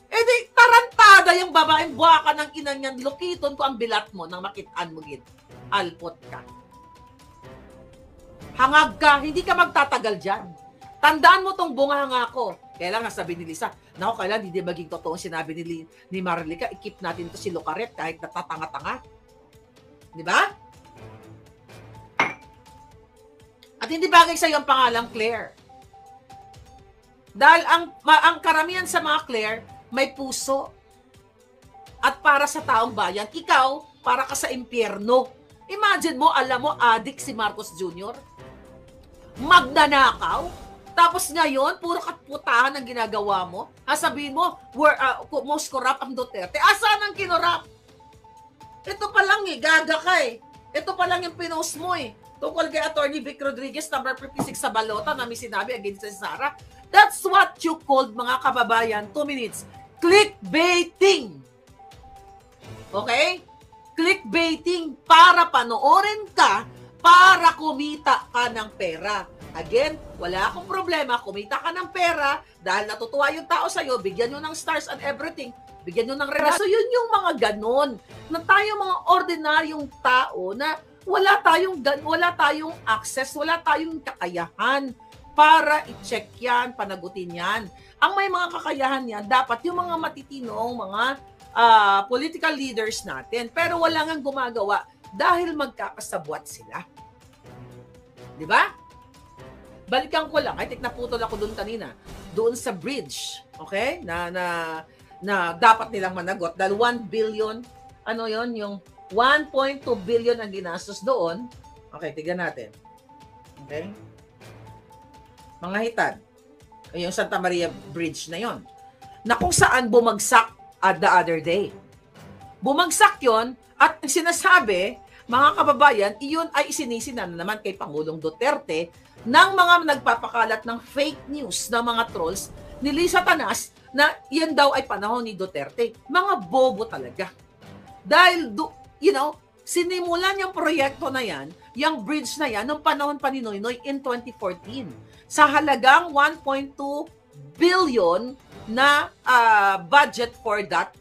Di tarantada yung babaeng buwaka ng inang yan, lukiton ko ang bilat mo nang makitaan mo gid. Alpot ka. Hangag ka, hindi ka magtatagal dyan. Tandaan mo tong bunganga ko. Kailangan sabi ni Lisa, naku, kailan hindi maging totoo sinabi ni Marlica, i-keep natin to si Lucaret kahit natatanga-tanga. Di ba? At hindi bagay sa iyo ang pangalang Claire. Dahil ang karamihan sa mga Claire, may puso. At para sa taong bayan, ikaw, para ka sa impyerno. Imagine mo, alam mo, adik si Marcos Jr. Magnanakaw. Tapos ngayon, puro katputahan ang ginagawa mo. Sabihin mo, most corrupt ang Duterte. Asan ang kinurap? Ito pa lang gaga ka eh. Ito pa lang yung pinost mo eh. Tungkol kay Attorney Vic Rodriguez, number 56 sa balota na may sinabi against si Sara. That's what you called, mga kababayan, 2 minutes. Clickbaiting. Okay? Clickbaiting para panoorin ka, para kumita ka ng pera. Again, wala akong problema, kumita ka ng pera dahil natutuwa yung tao sa'yo, bigyan nyo ng stars and everything, bigyan nyo ng regalo. So yun yung mga ganon, na tayo mga ordinaryong tao na wala tayong access, wala tayong kakayahan para i-check yan, panagutin yan. Ang may mga kakayahan yan, dapat yung mga matitinong, mga political leaders natin, pero wala nang gumagawa dahil magkakasabwat sila. Di ba? Balikan ko lang, I think naputol ako doon kanina, doon sa bridge, okay? Na dapat nilang managot dahil 1 billion, ano yon, yung 1.2 billion ang ginastos doon. Okay, tignan natin. Okay? Mga hitad. Yung Santa Maria Bridge na yon, na kung saan bumagsak the other day. Bumagsak yon at sinasabi, mga kababayan, iyon ay isinisinan na naman kay Pangulong Duterte ng mga nagpapakalat ng fake news ng mga trolls ni Lisa Tanas na yan daw ay panahon ni Duterte. Mga bobo talaga. Dahil, sinimulan yung proyekto na yan, yung bridge na yan, nung panahon pa ni Noynoy in 2014. Sa halagang 1.2 billion na budget for that,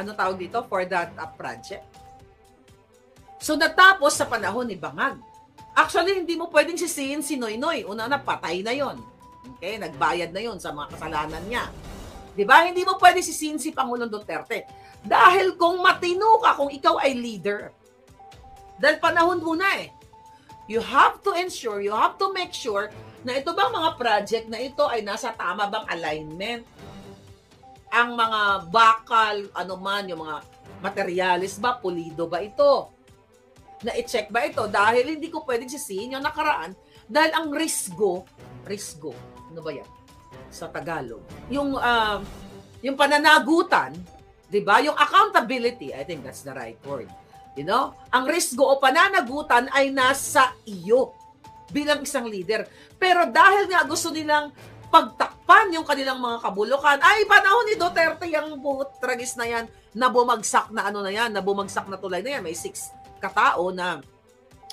ano tawag dito? For that project. So natapos sa panahon ni Bangag. Actually, hindi mo pwedeng sisihin si Noynoy. Una na, patay na yon. Okay? Nagbayad na yon sa mga kasalanan niya. Diba? Hindi mo pwedeng sisihin si Pangulong Duterte. Dahil kung matino ka, kung ikaw ay leader, dahil panahon mo na eh, you have to ensure, you have to make sure na ito bang mga project na ito ay nasa tama bang alignment? Ang mga bakal, ano man, yung mga materialis ba, pulido ba ito? Na-check ba ito? Dahil hindi ko pwedeng sisihin yung nakaraan dahil ang risgo, ano ba yan? Sa Tagalog. Yung pananagutan, di ba? Yung accountability, I think that's the right word. You know? Ang risgo o pananagutan ay nasa iyo bilang isang leader. Pero dahil nga gusto nilang pagtakpan yung kanilang mga kabulukan, ay panahon ni Duterte yung tragis na yan, na bumagsak na ano na yan, na bumagsak na tulay na yan, may 6 katao na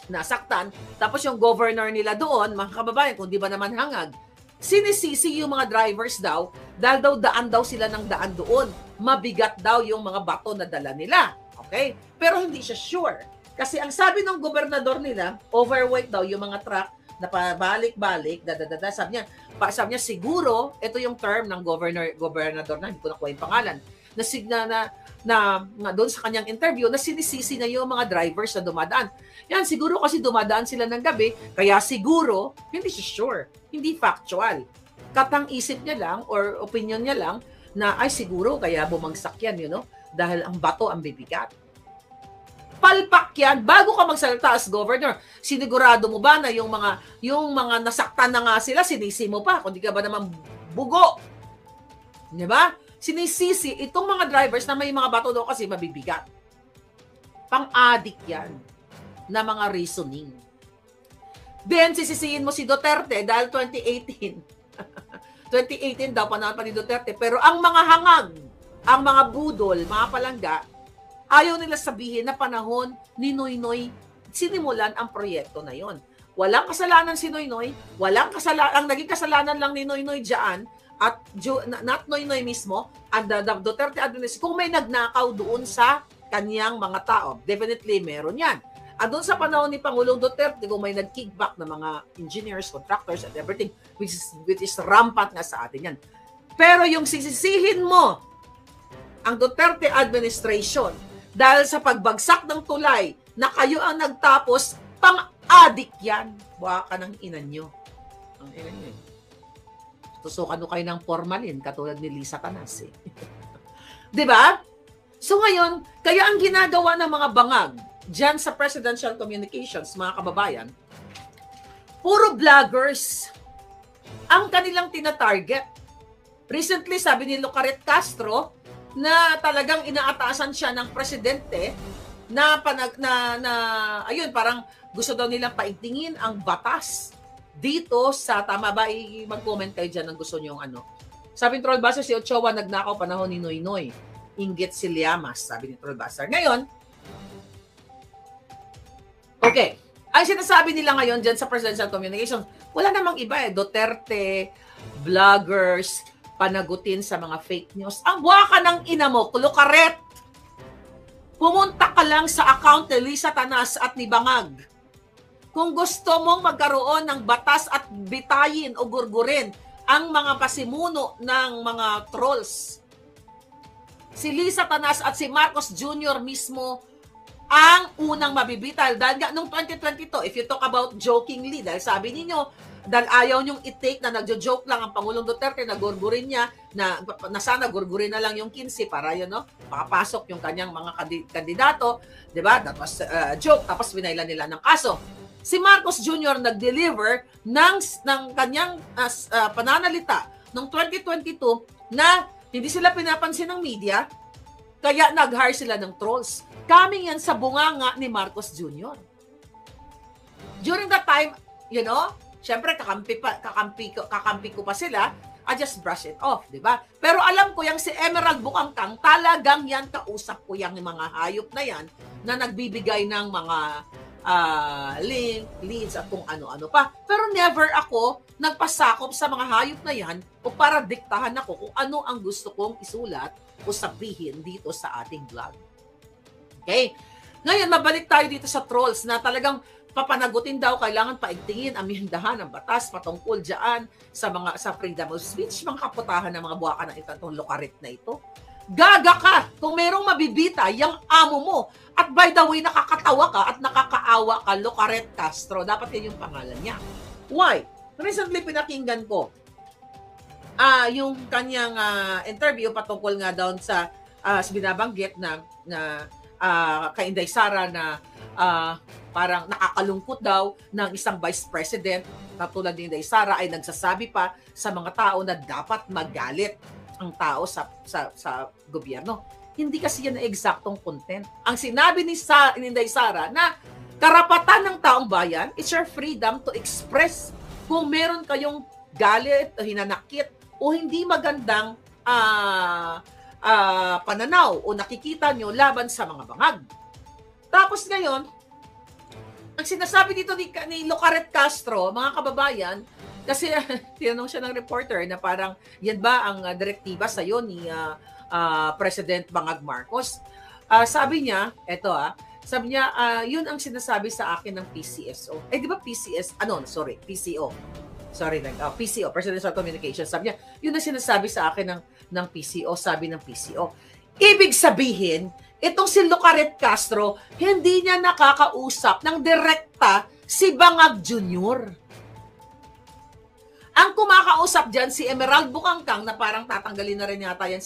nasaktan. Tapos yung governor nila doon, mga kababayan, kung di ba naman hangag, sinisisi yung mga drivers daw, dahil daw daan daw sila ng daan doon. Mabigat daw yung mga bato na dala nila. Okay? Pero hindi siya sure. Kasi ang sabi ng gobernador nila, overweight daw yung mga truck na pabalik-balik, sabi niya, siguro, ito yung term ng gobernador na, hindi ko nakuha yung pangalan, na doon sa kanyang interview, na sinisisi na yung mga drivers na dumadaan. Yan, siguro kasi dumadaan sila ng gabi, kaya siguro, hindi siya sure, hindi factual. Katang isip niya lang, or opinion niya lang, na ay siguro, kaya bumagsak yan, dahil ang bato ang bibigat. Palpak yan, bago ka magsalita as governor, sinigurado mo ba na yung mga nasaktan na nga sila, sinisi mo pa, kung di ka ba naman bugo. Di ba? Sinisisi itong mga drivers na may mga bato daw kasi mabibigat. Pang-adik yan na mga reasoning. Then, sisisihin mo si Duterte dahil 2018. 2018 daw, panahon pa ni Duterte. Pero ang mga hangag, ang mga budol, mga palangga, ayaw nila sabihin na panahon ni Noynoy sinimulan ang proyekto na yon. Walang kasalanan si Noynoy, ang naging kasalanan lang ni Noynoy dyan, at not Noynoy mismo, and the Duterte administration, kung may nagnakaw doon sa kanyang mga tao, definitely meron yan. doon sa panahon ni Pangulong Duterte, kung may nag-kickback na mga engineers, contractors, and everything, which is rampant nga sa atin yan. Pero yung sisisihin mo ang Duterte administration dahil sa pagbagsak ng tulay na kayo ang nagtapos, pang-adik yan. Buha ka ng ina nyo. Ang ina nyo. Tusukan kayo ng formalin, katulad ni Lisa Tanas. Diba? So ngayon, kaya ang ginagawa ng mga bangag dyan sa presidential communications, mga kababayan, puro vloggers ang kanilang tinatarget. Recently, sabi ni Lucaret Castro na talagang inaatasan siya ng presidente na ayun, parang gusto daw nilang paigtingin ang batas dito sa, tama ba? Mag-comment kayo dyan ng gusto nyong ano. Sabi ni Trollbuster, si Ochoa nagnakaw panahon ni Noy Noy. Inggit si Llamas, sabi ni Trollbuster. Ngayon, okay, ang sinasabi nila ngayon dyan sa presidential communications, wala namang iba Duterte, vloggers, panagutin sa mga fake news. Ang waka ng ina mo, Lucaret! Pumunta ka lang sa account ni Lisa Tanas at ni Bangag. Kung gusto mong magkaroon ng batas at bitayin o gurgurin ang mga pasimuno ng mga trolls, si Lisa Tanas at si Marcos Jr. mismo ang unang mabibitay. Dahil nga, noong 2022, if you talk about jokingly, dahil sabi ninyo, dahil ayaw niyong i-take na nagjo-joke lang ang Pangulong Duterte na gurgurin niya, na sana gurgurin na lang yung 15 para yun, makapasok yung kanyang mga kandidato, di ba? That was joke, tapos binailan nila ng kaso. Si Marcos Jr. nag-deliver ng kanyang pananalita noong 2022 na hindi sila pinapansin ng media, kaya nag-hire sila ng trolls. Coming yan sa bunganga ni Marcos Jr. During that time, syempre kakampi ko pa sila, I just brush it off, di ba? Pero alam ko yung si Emerald Bukangkang, talagang yan kausap ko yung mga hayop na yan na nagbibigay ng mga leads at kung ano-ano pa. Pero never ako nagpasakop sa mga hayop na yan o para diktahan ako kung ano ang gusto kong isulat o sabihin dito sa ating vlog. Okay? Ngayon, mabalik tayo dito sa trolls na talagang papanagutin daw, kailangan paigtingin, amendahan ang batas patungkol dyan sa freedom of speech, mga kaputahan ng mga buwaka ng itong Lucaret na ito. Gaga ka kung merong mabibita yung amo mo. At by the way, nakakatawa ka at nakakaawa ka, Lucaret Castro. Dapat yan yung pangalan niya. Why? Recently, pinakinggan ko yung kanyang interview patungkol nga doon sa binabanggit na kay Inday Sara na parang nakakalungkot daw ng isang vice president na tulad ni Inday Sara ay nagsasabi pa sa mga tao na dapat magalit ang tao sa gobyerno. Hindi kasi yan na eksaktong content. Ang sinabi ni Inday Sara na karapatan ng taong bayan, it's your freedom to express kung meron kayong galit o hinanakit o hindi magandang pananaw o nakikita nyo laban sa mga bangag. Tapos ngayon, ang sinasabi dito ni Lucaret Castro, mga kababayan, kasi tinanong siya ng reporter na parang, yan ba ang direktiba sa'yo ni President Bangag Marcos? Sabi niya, sabi niya, yun ang sinasabi sa akin ng PCSO. Di ba PCO. PCO, Presidential Communications. Sabi niya, yun ang sinasabi sa akin ng PCO, sabi ng PCO. Ibig sabihin, itong si Lucaret Castro, hindi niya nakakausap ng direkta si Bangag Jr. Ang kumakausap dyan, si Emerald Bukangkang, na parang tatanggalin na rin yata yan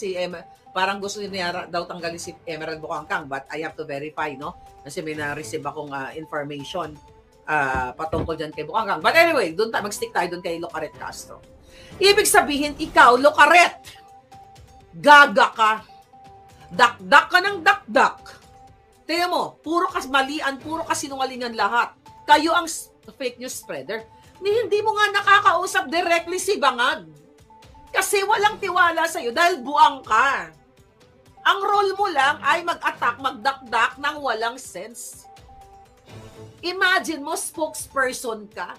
parang gusto niya daw tanggalin si Emerald Bukangkang, but I have to verify, no? Kasi may na-receive akong information patungkol dyan kay Bukangkang. But anyway, mag-stick tayo doon kay Lucaret Castro. Ibig sabihin, ikaw, Lucaret, gaga ka. Dakdak ka ng dakdak. Tingnan mo, puro malian, puro kasinungalingan lahat. Kayo ang fake news spreader. Hindi mo nga nakakausap directly si Bangag. Kasi walang tiwala sa'yo dahil buang ka. Ang role mo lang ay mag-attack, magdakdak ng walang sense. Imagine mo, spokesperson ka.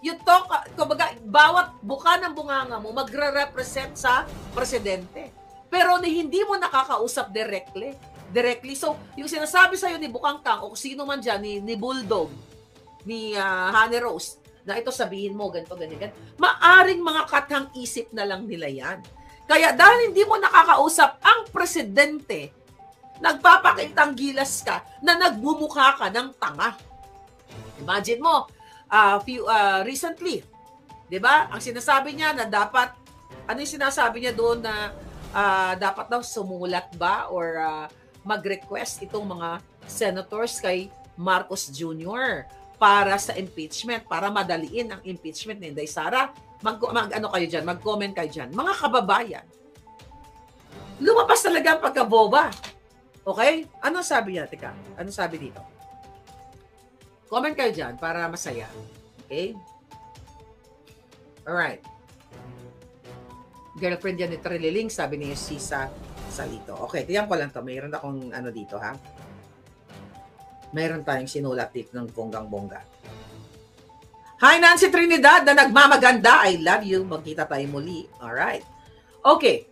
You talk, kumbaga, bawat buka ng bunganga mo magre-represent sa presidente. Pero hindi mo nakakausap directly directly. So, yung sinasabi sa'yo ni Bukangkang o sino man dyan, ni Bulldog, ni Honey Rose, na ito sabihin mo, ganito, ganyan, maaring mga katang isip na lang nila yan. Kaya dahil hindi mo nakakausap ang presidente, nagpapakitang gilas ka na nagmumukha ka ng tanga. Imagine mo, recently, di ba? Ang sinasabi niya na dapat, ano yung sinasabi niya doon na dapat daw sumulat ba or mag-request itong mga senators kay Marcos Jr. para sa impeachment, para madaliin ang impeachment ni Inday Sara. Ano kayo dyan, mag-comment kayo dyan. Mga kababayan, lumabas talaga ang pagkaboba. Okay? Ano sabi niya? Teka, ano sabi dito? Comment kayo dyan para masaya. Okay? Alright. Girlfriend yan ni Trililing, sabi niya si Salito. Okay, tiyan ko lang to. Mayroon akong ano dito, ha? Mayroon tayong sinulat dito ng bonggang-bongga. Hi, Nancy Trinidad na nagmamaganda. I love you. Magkita tayo muli. Alright. Okay.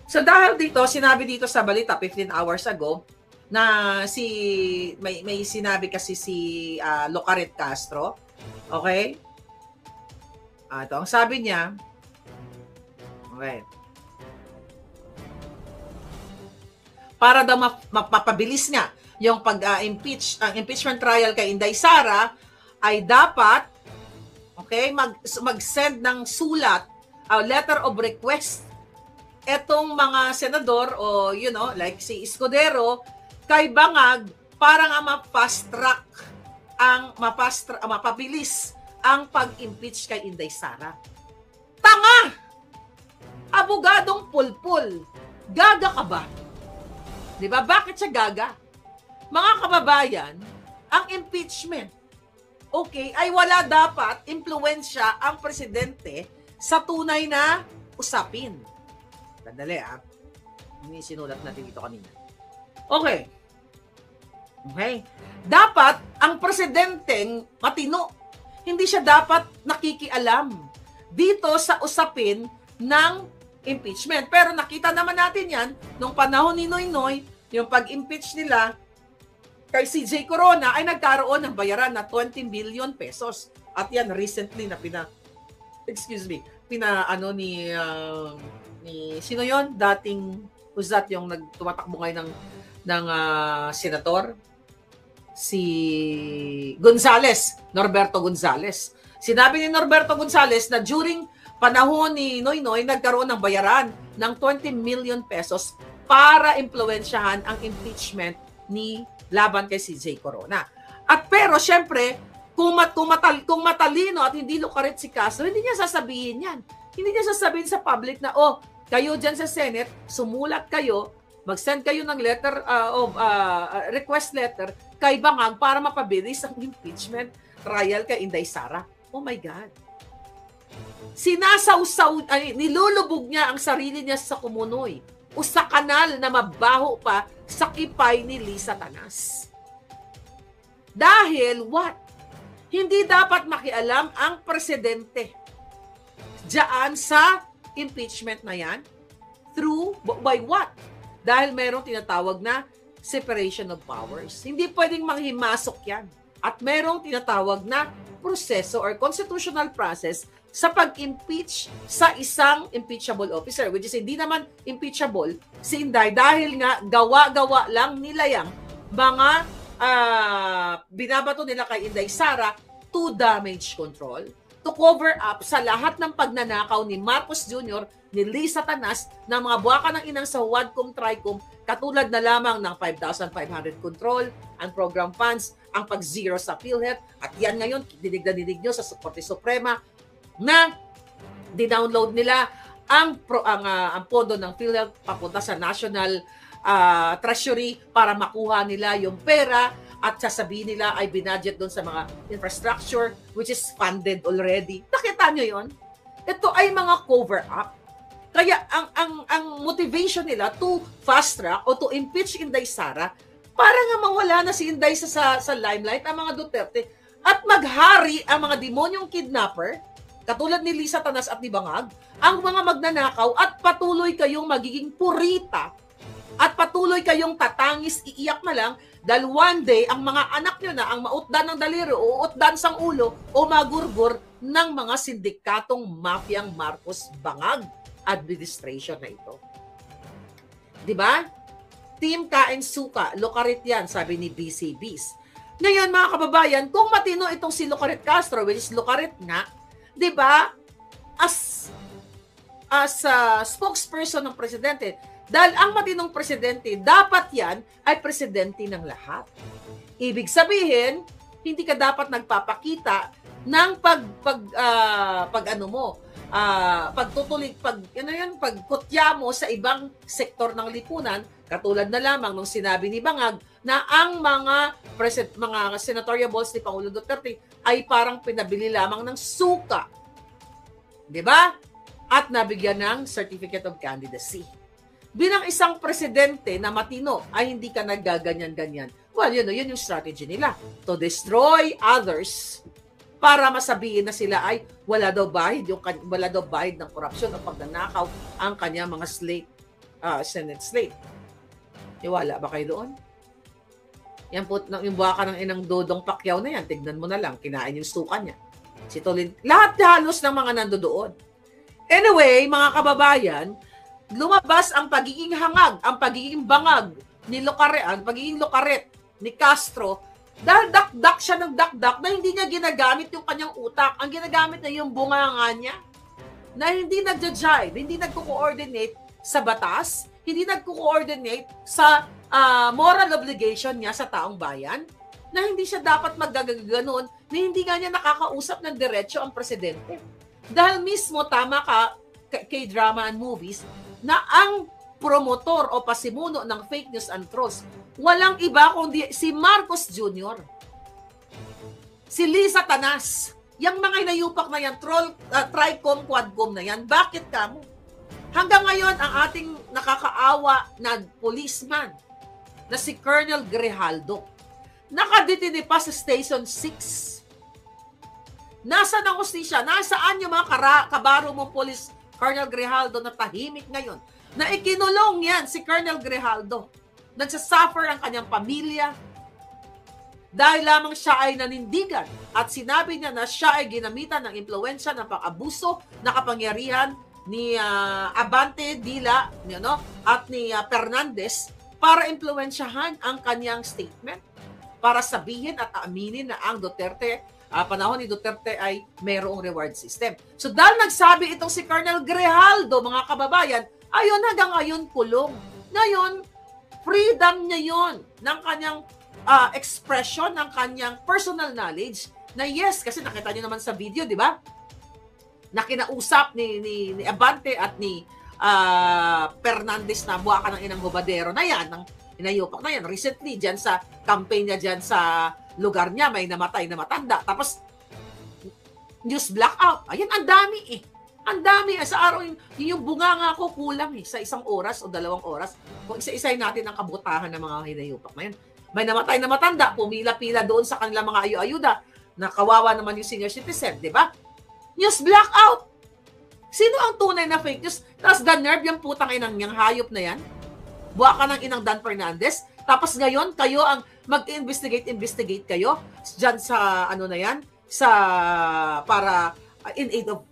So dahil dito, sinabi dito sa balita 15 hours ago na may sinabi kasi si Locaret Castro. Okay? Ito, ang sabi niya, okay, para daw mapapabilis niya yung pag-impeach, ang impeachment trial kay Inday Sara, ay dapat, okay, mag-send ng sulat, letter of request, etong mga senador o, you know, like si Escudero, kay Bangag, para nga mapabilis ang pag-impeach kay Inday Sara. Tanga! Abogadong pulpul. Gaga ka ba? Diba? Bakit siya gaga? Mga kababayan, ang impeachment, okay, ay wala dapat impluwensya ang presidente sa tunay na usapin. Sandali, Hindi sinulat natin dito kanina. Okay. Okay. Dapat, ang presidenteng matino, hindi siya dapat nakikialam dito sa usapin ng impeachment. Pero nakita naman natin yan nung panahon ni Noynoy, yung pag-impeach nila kay CJ Corona ay nagkaroon ng bayaran na 20 billion pesos. At yan recently na ni sino yon? Dating, who's that, yung nagtumatakbo ngayon ng senator? Si Gonzales, Norberto Gonzales. Sinabi ni Norberto Gonzales na during panahon ni Noynoy, nagkaroon ng bayaran ng 20 million pesos para impluwensyahan ang impeachment ni laban kay CJ Corona. At pero syempre, kung matalino at hindi lukarit si Castro, hindi niya sasabihin yan. Hindi niya sasabihin sa public na, kayo dyan sa Senate, sumulat kayo, mag-send kayo ng letter request letter kay Bangag para mapabilis ang impeachment trial kay Inday Sara. Oh my God. Nilulubog niya ang sarili niya sa kumunoy o sa kanal na mabaho pa sa kipay ni Lisa Tanas. Dahil what? Hindi dapat makialam ang presidente diyan sa impeachment na yan. By what? Dahil mayroong tinatawag na separation of powers. Hindi pwedeng manghimasok yan. At mayroong tinatawag na proseso or constitutional process sa pag-impeach sa isang impeachable officer, which is hindi naman impeachable si Inday dahil nga gawa-gawa lang nila yung mga binabato nila kay Inday Sara to damage control, to cover up sa lahat ng pagnanakaw ni Marcos Jr., ni Lisa Tanas, ng mga buwaka ng inang sa Wadcom, Tricom, katulad na lamang ng 5,500 control, ang program funds, ang pag-zero sa PhilHealth, at yan ngayon, dinig na dinig nyo sa Korte Suprema, na dinownload nila ang pondo ng PhilHealth papunta sa National Treasury para makuha nila yung pera at sasabihin nila ay binudget doon sa mga infrastructure which is funded already. Nakita nyo yon? Ito ay mga cover-up. Kaya ang motivation nila to fast track o to impeach Inday Sara para nga mawala na si Inday sa limelight ang mga Duterte at maghari ang mga demonyong kidnapper katulad ni Lisa Tanas at ni Bangag, ang mga magnanakaw at patuloy kayong magiging purita At patuloy kayong tatangis, iiyak na lang dahil one day, ang mga anak nyo na, ang mautdan ng daliri, uutdan sang ulo, o magurgur ng mga sindikatong mafiyang Marcos Bangag administration na ito. Diba? Team Kain Suka, Locarit yan, sabi ni BCBs. Ngayon mga kababayan, kung matino itong si Locarit Castro, which is Locarit nga, diba, as spokesperson ng presidente, dahil ang matinong presidente, dapat yan ay presidente ng lahat. Ibig sabihin, hindi ka dapat nagpapakita ng pagkutya mo sa ibang sektor ng lipunan, katulad na lamang nung sinabi ni Bangag na ang mga senatorial balls ni Pangulo Duterte ay parang pinabili lamang ng suka. 'Di ba? At nabigyan ng Certificate of Candidacy. Bilang isang presidente na matino ay hindi ka naggaganyan-ganyan. Well, yun yung strategy nila. To destroy others para masabihin na sila ay wala daw bahid ng korupsyon o pagnanakaw ang kanya mga Senate slate. Wala ba kayo doon? Yan po, yung baka ng inang Dodong Pacquiao na yan, tignan mo na lang, kinain yung suka niya. Si Tolin, lahat halos ng mga nandoon. Anyway, mga kababayan, lumabas ang pagiging hangag, ang pagiging bangag ni Locaret, ang pagiging Locaret ni Castro, dahil dakdak siya ng dakdak na hindi niya ginagamit yung kanyang utak. Ang ginagamit niya yung bunganga niya na hindi nagja-jive, hindi nagko-coordinate sa batas, hindi nagko-coordinate sa moral obligation niya sa taong bayan, na hindi siya dapat magagaganon, na hindi nga niya nakakausap ng diretso ang presidente. Dahil mismo, tama ka, K-drama and movies, na ang promotor o pasimuno ng fake news and trolls, walang iba kundi si Marcos Jr. Si Lisa Tanas. Yung mga inayupak na yan, Tricom, Quadcom na yan, bakit kamo? Hanggang ngayon, ang ating nakakaawa na policeman na si Colonel Grijaldo, nakadetine pa sa Station 6. Nasaan ang hustisya? Nasaan yung mga kabaro mong police, Colonel Grijaldo, na tahimik ngayon? Na ikinulong yan si Colonel Grijaldo. Nagsasuffer ang kanyang pamilya dahil lamang siya ay nanindigan at sinabi niya na siya ay ginamitan ng impluwensya ng pang-abuso na kapangyarihan ni Abante Dila at ni Fernandez para impluwensyahan ang kanyang statement, para sabihin at aaminin na ang panahon ni Duterte ay mayroong reward system. So dahil nagsabi itong si Colonel Grijaldo, mga kababayan, ayun, hanggang ngayon kulong. Ngayon, freedom niya yon ng kanyang expression, ng kanyang personal knowledge, na yes, kasi nakita niyo naman sa video, di ba? Na kinausap ni Abante at ni Fernandez na buha ka ng inang hubadero na yan, ng inayupak na yan. Recently, dyan sa campaign niya, dyan sa lugar niya, may namatay na matanda. Tapos, news blackout. Ayan, ang dami eh. Ang dami. Sa araw, yung bunganga ko kulang sa 1 oras o 2 oras. Kung isa-isay natin ang kabutahan ng mga hinayupak na yan. May namatay na matanda, pumila-pila doon sa kanilang mga ayu-ayuda, na kawawa naman yung senior citizen, di ba? News blackout. Sino ang tunay na fake news? Tapos the nerve, yung putang inang niyang hayop na yan. Buha ka ng inang Dan Fernandez. Tapos ngayon, kayo ang mag-investigate kayo dyan sa in aid of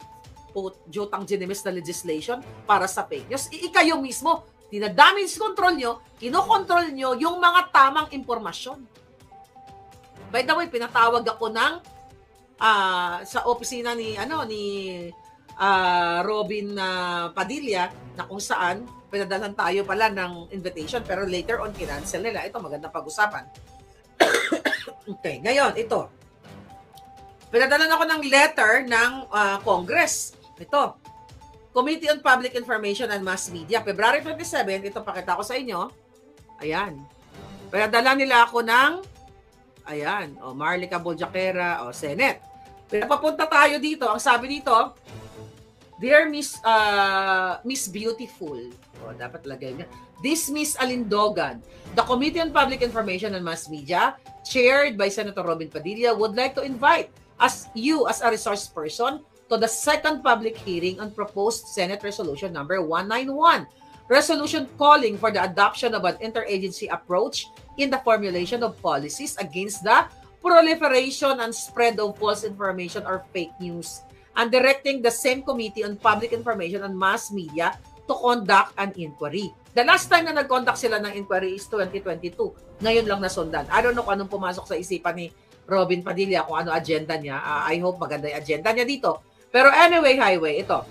Jotang Ginemes na legislation para sa fake news. Kayo mismo, dinadamage control nyo, kinokontrol nyo yung mga tamang impormasyon. By the way, pinatawag ako ng sa opisina ni Robin Padilla, na kung saan pinadalan tayo pala ng invitation, pero later on kinancel nila. Ito, magandang pag-usapan. Okay, ngayon, ito. Pinadalan ako ng letter ng Congress. Ito, Committee on Public Information and Mass Media, February 27, ito pakita ko sa inyo. Ayan. Pinadala nila ako ng, Marlica Bojaquera, Senate. Pinapapunta tayo dito. Ang sabi dito, Dear Miss Beautiful, dapat lagay niya. This Miss Alindogan, the Committee on Public Information and Mass Media, chaired by Senator Robin Padilla, would like to invite you as a resource person to the second public hearing on proposed Senate Resolution number 191, resolution calling for the adoption of an interagency approach in the formulation of policies against the proliferation and spread of false information or fake news, and directing the same Committee on Public Information and Mass Media to conduct an inquiry. The last time na nag-conduct sila ng inquiry is 2022. Ngayon lang nasundan. I don't know kung anong pumasok sa isipan ni Robin Padilla, kung ano agenda niya. I hope maganda yung agenda niya dito. Pero anyway, highway, ito.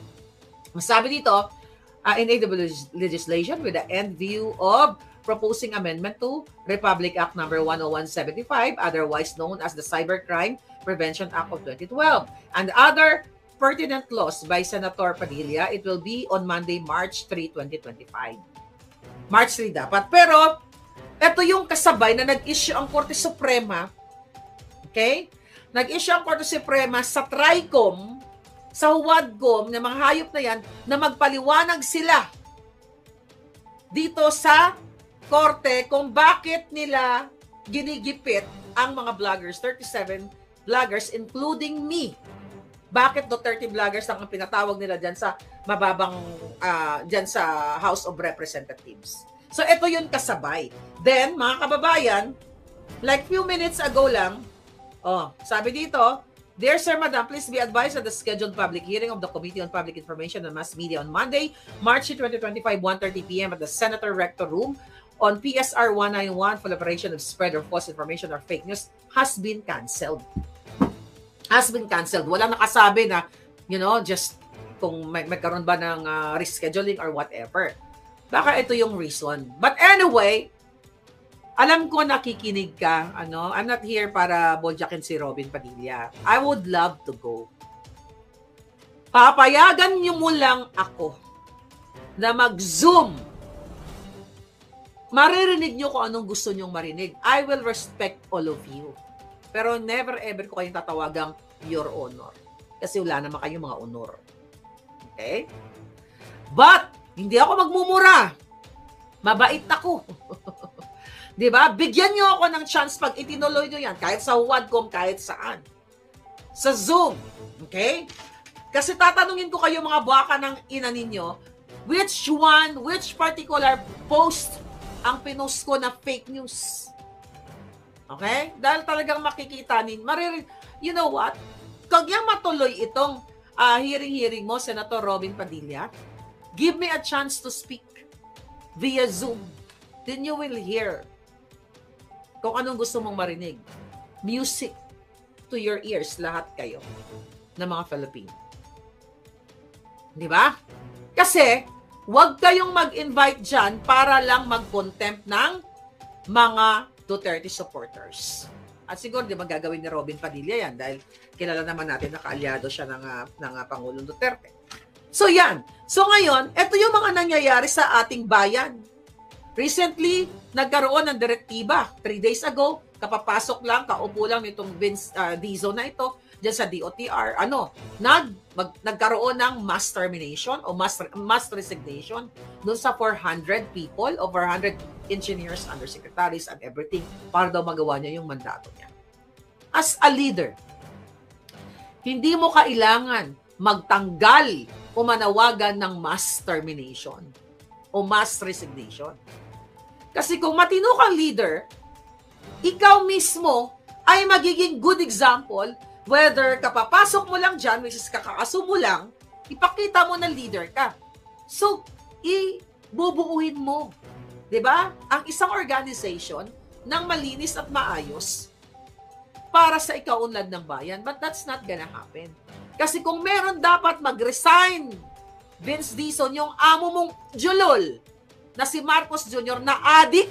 Masabi dito, enable legislation with the end view of proposing amendment to Republic Act number 10175, otherwise known as the Cybercrime Prevention Act of 2012, and other pertinent laws by Senator Padilla. It will be on Monday, March 3, 2025. March 3 dapat. Pero, ito yung kasabay na nag-issue ang Korte Suprema. Okay? Nag-issue ang Korte Suprema sa TRICOM, sa HUADCOM, na mga hayop na yan, na magpaliwanag sila dito sa Korte kung bakit nila ginigipit ang mga vloggers, 37 vloggers, including me. Bakit do 30 vloggers ang pinatawag nila dyan sa mababang, dyan sa House of Representatives. So, ito yun kasabay. Then, mga kababayan, like few minutes ago lang, sabi dito, Dear Sir, Madam, please be advised of the scheduled public hearing of the Committee on Public Information and Mass Media on Monday, March 2025, 1:30 p.m. at the Senator Rector Room on PSR 191, proliferation of spread of false information or fake news has been canceled. Has been canceled. Wala nakasabi na, just kung magkaroon ba ng rescheduling or whatever. Baka ito yung reason. But anyway, alam ko nakikinig ka, I'm not here para boljakin si Robin Padilla. I would love to go. Papayagan niyo mo lang ako na mag-Zoom. Maririnig niyo kung anong gusto niyong marinig. I will respect all of you. Pero never ever ko kayong tatawagang your honor. Kasi wala naman kayong mga honor. Okay? But, hindi ako magmumura. Mabait ako. Diba? Bigyan nyo ako ng chance pag itinuloy nyo yan. Kahit sa HUADCOM, kahit saan. Sa Zoom. Okay? Kasi tatanungin ko kayo mga baka ng ina ninyo, which particular post ang pinost ko na fake news. Okay? Dahil talagang makikita you know what? Kag yang matuloy itong hearing mo, Senator Robin Padilla, give me a chance to speak via Zoom. Then you will hear kung anong gusto mong marinig. Music to your ears, lahat kayo na mga Filipino. Di ba? Kasi, huwag kayong mag-invite dyan para lang mag-contempt ng mga Duterte supporters. At siguro, di ba gagawin ni Robin Padilla yan dahil kilala naman natin na kaalyado siya ng Pangulong Duterte. So, yan. So, ngayon, ito yung mga nangyayari sa ating bayan. Recently, nagkaroon ng direktiba. 3 days ago, kapapasok lang, kaupo lang nitong Vince Dizon na ito, dyan sa DOTR, nagkaroon ng mass termination o mass resignation doon sa 400 people, over 100 engineers, undersecretaries, and everything, para daw magawa niya yung mandato niya. As a leader, hindi mo kailangan magtanggal o manawagan ng mass termination o mass resignation. Kasi kung matino kang leader, ikaw mismo ay magiging good example, whether kapapasok mo lang dyan, which is kakakaso mo lang, ipakita mo na leader ka. So, ibubuuhin mo. Diba? Ang isang organization ng malinis at maayos para sa ikaunlad ng bayan. But that's not gonna happen. Kasi kung meron dapat mag-resign, Vince Dizon, yung amo mong julol, na si Marcos Jr. na adik,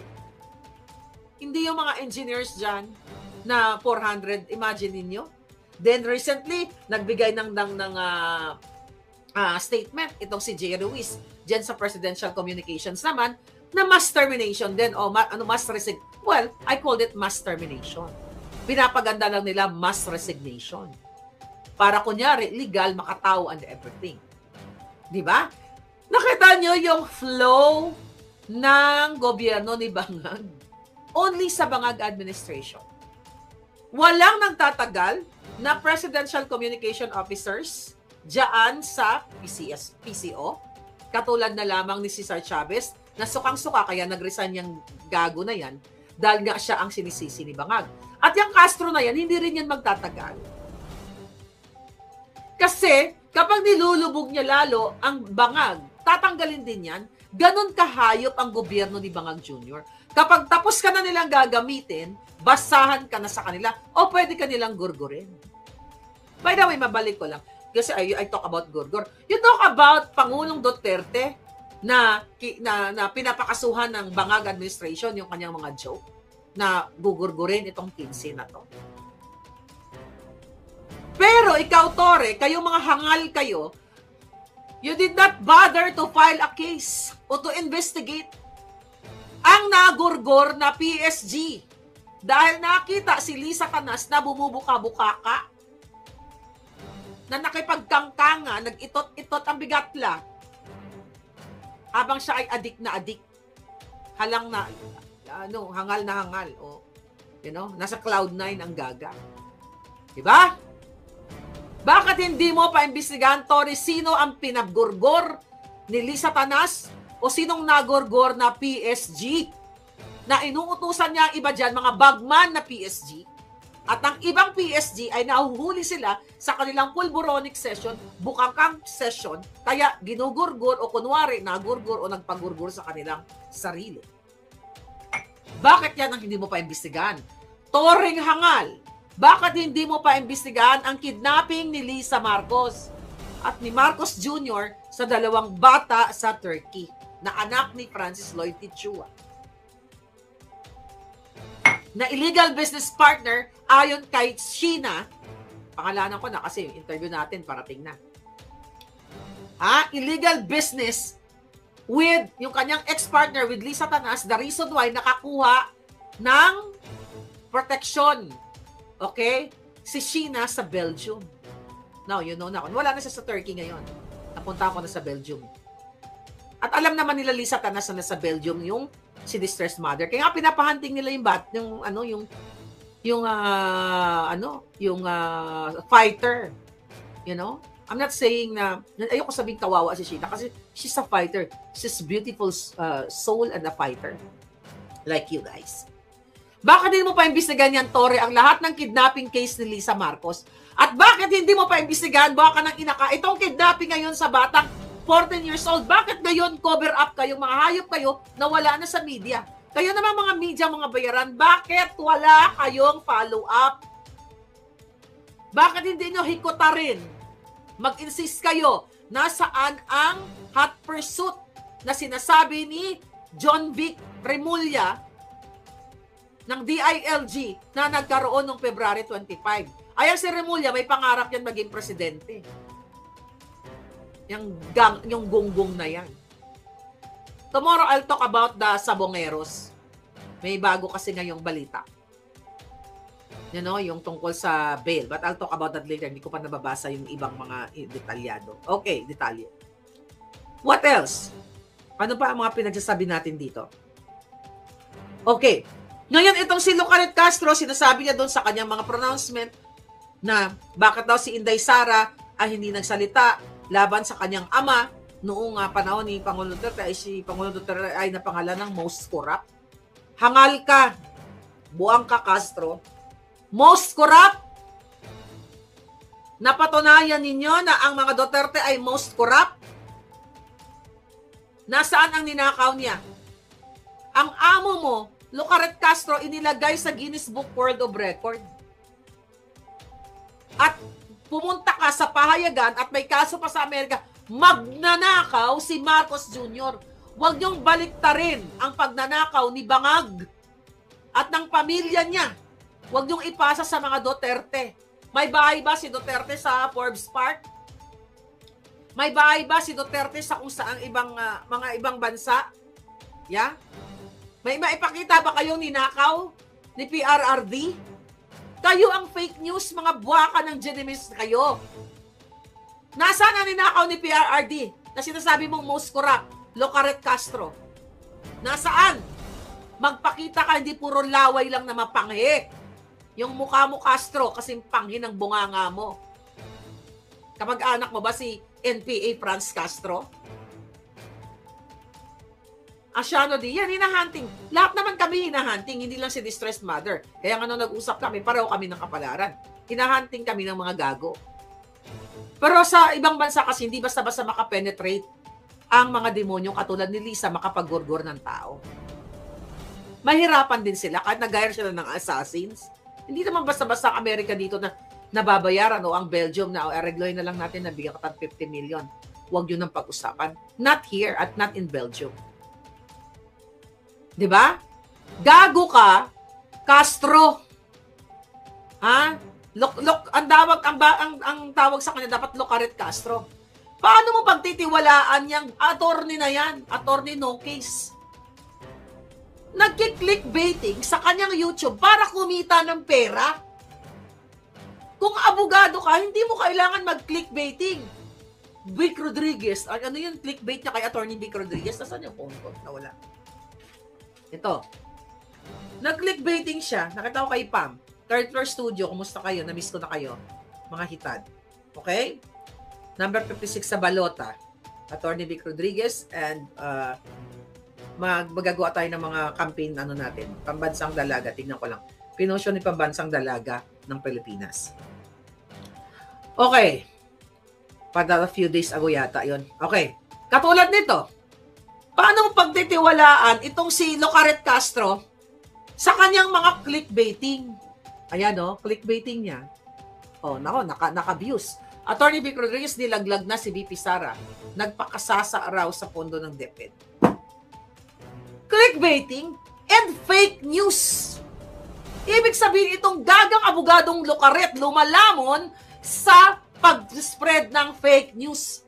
hindi yung mga engineers dyan na 400, imagine ninyo. Then recently, nagbigay ng statement itong si Jay Ruiz dyan sa Presidential Communications naman na mass termination din o mass resignation. Well, I called it mass termination. Pinapaganda lang nila mass resignation. Para kunyari, legal, makataw and everything. Di ba? Nakita nyo yung flow ng gobyerno ni Bangag. Only sa Bangag administration. Walang nagtatagal na presidential communication officers diyan sa PCO Katulad na lamang ni Cesar Chavez, na sukang-suka kaya nag-resign yung gago na yan dahil nga siya ang sinisisi ni Bangag. At yung Castro na yan, hindi rin yan magtatagal. Kasi kapag nilulubog niya lalo ang Bangag, tatanggalin din yan. Ganon kahayop ang gobyerno ni Bangag Jr. Kapag tapos ka na nilang gagamitin, basahan ka na sa kanila o pwede ka nilang gurgurin. By the way, mabalik ko lang. Kasi I talk about gurgur. You talk about Pangulong Duterte na pinapakasuhan ng Bangag administration yung kanyang mga joke na gugurgurin itong 15 na to. Pero ikaw, Tore, kayong mga hangal kayo, you did not bother to file a case o to investigate ang nagurgur na PSG dahil nakita si Lisa Canas na bumubuka-buka ka, na nakipagkangkanga, nag-itot-itot ang bigatla habang siya ay adik na adik. Halang na, hangal na hangal. O, nasa cloud 9 ang gaga. Diba? Bakit hindi mo paimbestigahan, Tore, sino ang pinagurgor ni Lisa Canas o sinong nagurgor na PSG na inuutusan niya ang iba dyan, mga bagman na PSG, at ang ibang PSG ay nahuhuli sila sa kanilang pulboronic session, bukakang session, kaya ginugurgur o kunwari nagurgur o nagpagurgur sa kanilang sarili. Bakit yan ang hindi mo paimbestigahan? Toring hangal, bakit hindi mo paimbestigahan ang kidnapping ni Lisa Marcos at ni Marcos Jr. sa 2 bata sa Turkey na anak ni Francis Lloyd Tichua? Na illegal business partner ayon kay Sheena, pangalanan ko na kasi yung interview natin parating na. Illegal business with yung kanyang ex-partner with Lisa Canas, the reason why nakakuha ng protection, okay, si Sheena sa Belgium. Now, you know na. Wala na siya sa Turkey ngayon. Napunta ako na sa Belgium. At alam naman nila Lisa Canas na sa Belgium yung si distressed mother. Kaya nga pinapahunting nila yung fighter. I'm not saying na ayoko sabing kawawa si Sheena kasi she's a fighter. She's beautiful soul and a fighter. Like you guys. Bakit hindi mo pa imbestigahan yan, Tore, ang lahat ng kidnapping case ni Lisa Marcos? At bakit hindi mo pa imbestigahan baka nang inaka itong kidnapping ngayon sa batang 14 years old? Bakit ngayon cover up kayo, mga hayop kayo na wala na sa media? Kayo naman mga media, mga bayaran, bakit wala kayong follow-up? Bakit hindi nyo hikotarin? Mag-insist kayo, nasaan ang hot pursuit na sinasabi ni John Vic Remulla ng DILG na nagkaroon noong February 25. Ayan si Remulla, may pangarap yan maging presidente. Yung gunggong na yan. Tomorrow, I'll talk about the Sabongeros. May bago kasi ngayong balita. Yung tungkol sa bail. But I'll talk about that later. Hindi ko pa nababasa yung ibang mga detalyado. Okay, detalye. What else? Ano pa ang mga pinagsasabi natin dito? Okay. Ngayon, itong si Lucaret Castro, sinasabi niya doon sa kanyang mga pronouncement na bakit daw si Inday Sara ay hindi nagsalita laban sa kanyang ama noong panahon ni Pangulong Duterte ay si Pangulong Duterte ay napangalan ng most corrupt. Hangal ka, buang ka, Castro. Most corrupt? Napatunayan ninyo na ang mga Duterte ay most corrupt? Nasaan ang ninakaw niya? Ang amo mo, Lucaret Castro, inilagay sa Guinness Book World of Record. At pumunta ka sa pahayagan at may kaso pa sa Amerika, magnanakaw si Marcos Jr. Huwag niyong baliktarin ang pagnanakaw ni Bangag at ng pamilya niya. Huwag niyong ipasa sa mga Duterte. May bahay ba si Duterte sa Forbes Park? May bahay ba si Duterte sa kung saang mga ibang bansa? Yeah? May maipakita ba kayong ninakaw ni PRRD? Kayo ang fake news, mga buwaka ng Genemis kayo. Nasaan ang ninakaw ni PRRD na sinasabi mong most corrupt? Lucaret Castro. Nasaan? Magpakita ka, hindi puro laway lang na mapanghi. Yung mukha mo, Castro, kasing panghi ng bunganga mo. Kapag anak mo ba si NPA Franz Castro? Asiano di, yan, hinahunting. Lahat naman kami hinahunting, hindi lang si distressed mother. Kaya nga nung nag-usap kami, pareho kami ng kapalaran. Hinahunting kami ng mga gago. Pero sa ibang bansa kasi, hindi basta-basta makapenetrate ang mga demonyo katulad ni Lisa makapag-gurgur ng tao. Mahirapan din sila kahit nag-hire sila ng assassins. Hindi naman basta-basta ang Amerika dito na nababayaran o ang Belgium na aregloy na lang natin na bigyan ka 50 million. Huwag yun ang pag-usapan. Not here at not in Belgium. 'Di ba? Gago ka, Castro. Ha? Ang tawag sa kanya dapat Locaret Castro. Paano mo pagtitiwalaan yung attorney na yan? Attorney no case. Nagki-clickbaiting sa kanyang YouTube para kumita ng pera. Kung abogado ka, hindi mo kailangan mag-clickbaiting. Vic Rodriguez. Ano yung clickbait niya kay Attorney Vic Rodriguez? Nasaan yung phone ko? Nawala. Ito. Nag-clickbaiting siya. Nakita ko kay Pam. Third floor studio. Kumusta kayo? Na-miss ko na kayo. Mga hitad. Okay? Number 56 sa Balota. Attorney Vic Rodriguez. And magagawa tayo ng mga campaign natin. Pambansang Dalaga. Tingnan ko lang. Pinosyo ni Pambansang Dalaga ng Pilipinas. Okay. Para a few days ago yata yun. Okay. Katulad nito. Paano mo pagtitiwalaan itong si Locaret Castro sa kanyang mga clickbaiting? Ayan o, clickbaiting niya. O, naka-views. Attorney Vic Rodriguez, nilaglag na si VP Sara. Nagpakasasa raw sa pondo ng DepEd. Clickbaiting and fake news. Ibig sabihin itong gagang abogadong Locaret lumalamon sa pag-spread ng fake news.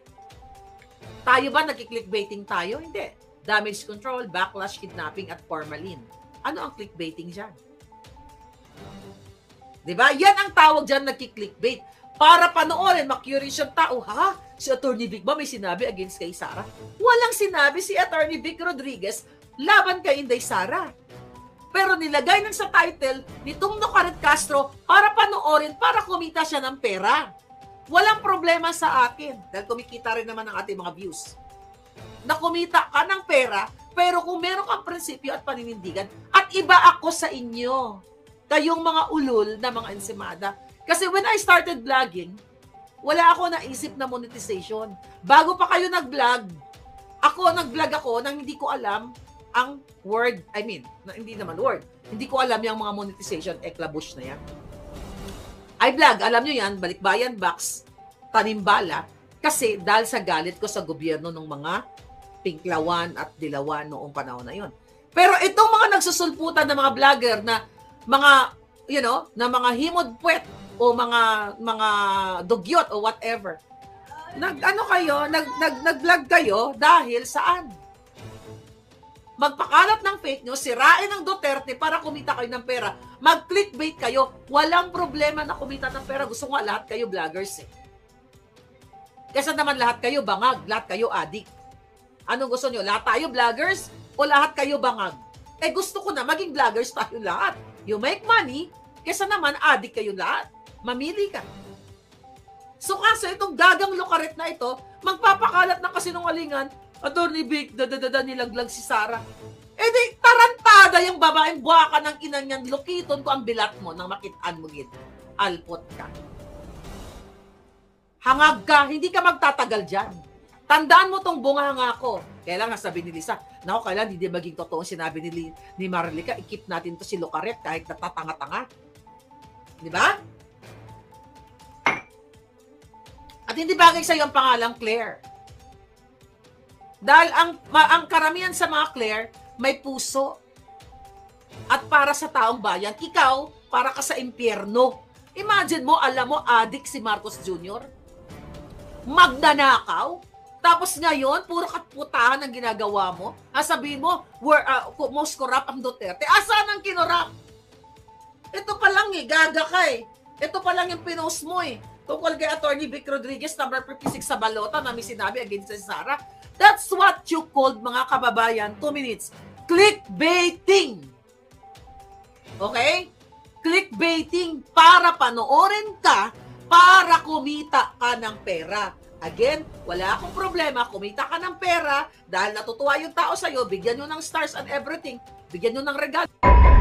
Tayo ba nagki-clickbaiting tayo? Hindi. Damage control, backlash, kidnapping, at formalin. Ano ang clickbaiting dyan? Diba? Yan ang tawag dyan nagki-clickbait. Para panoorin, ma-curious yung tao, ha? Si Attorney Vic ba may sinabi against kay Sara? Walang sinabi si Attorney Vic Rodriguez laban kay Inday Sara. Pero nilagay nang sa title nitong Locaret Castro para panoorin, para kumita siya ng pera. Walang problema sa akin dahil kumikita rin naman ang ating mga views. Na kumita ka ng pera, pero kung meron kang prinsipyo at paninindigan, at iba ako sa inyo, kayong mga ulol na mga ensimada. Kasi when I started vlogging, wala ako naisip na monetization. Bago pa kayo nag-vlog ako nang hindi ko alam ang word, hindi naman word. Hindi ko alam yung mga monetization, eklabush na yan. I vlog, alam nyo yan, Balikbayan Box, Tanimbala, kasi dahil sa galit ko sa gobyerno ng mga Pinklawan at Dilawan noong panahon na yon. Pero itong mga nagsusulputan ng mga vlogger na mga, na mga himod-puwet o mga dugyot o whatever, nag-vlog kayo dahil saan? Magpakalat ng fake news, sirain ng Duterte para kumita kayo ng pera. Mag-clickbait kayo, walang problema na kumita ng pera. Gusto nga lahat kayo vloggers eh. Kasi naman lahat kayo bangag, lahat kayo addict. Anong gusto nyo? Lahat tayo vloggers o lahat kayo bangag? Gusto ko na maging vloggers tayo lahat. You make money, kesa naman addict kayo lahat. Mamili ka. So kaso itong gagang Locaret na ito, magpapakalat ng kasinungalingan, Attorney Vic, nilaglag si Sara. Di, tarantada yung babaeng buwaka ng inang yan, lukiton ko ang bilat mo nang makitaan mo gid. Alpot ka. Hangag ka, hindi ka magtatagal dyan. Tandaan mo tong bunganga ko. Kailangan sabi ni Lisa, kailangan hindi maging totoo sinabi ni Marlica, i-keep natin to si Locaret kahit natatanga-tanga. Di ba? At hindi bagay sa iyo ang pangalang Claire. Dahil ang karamihan sa mga Claire, may puso. At para sa taong bayan, ikaw, para ka sa impyerno. Imagine mo, alam mo, addict si Marcos Jr. Magnanakaw. Tapos ngayon, puro katputahan ang ginagawa mo. Sabihin mo, most corrupt ang Duterte. Asan ang kinurap? Ito pa lang gaga ka eh. Ito pa lang yung pinost mo eh. Tungkol kay Attorney Vic Rodriguez, number 56 sa Balota, na may sinabi against si Sara. That's what you called, mga kababayan, 2 minutes. Clickbaiting. Okay? Clickbaiting para panoorin ka, para kumita ka ng pera. Again, wala akong problema. Kumita ka ng pera dahil natutuwa yung tao sa'yo, bigyan nyo ng stars and everything. Bigyan nyo ng regalo.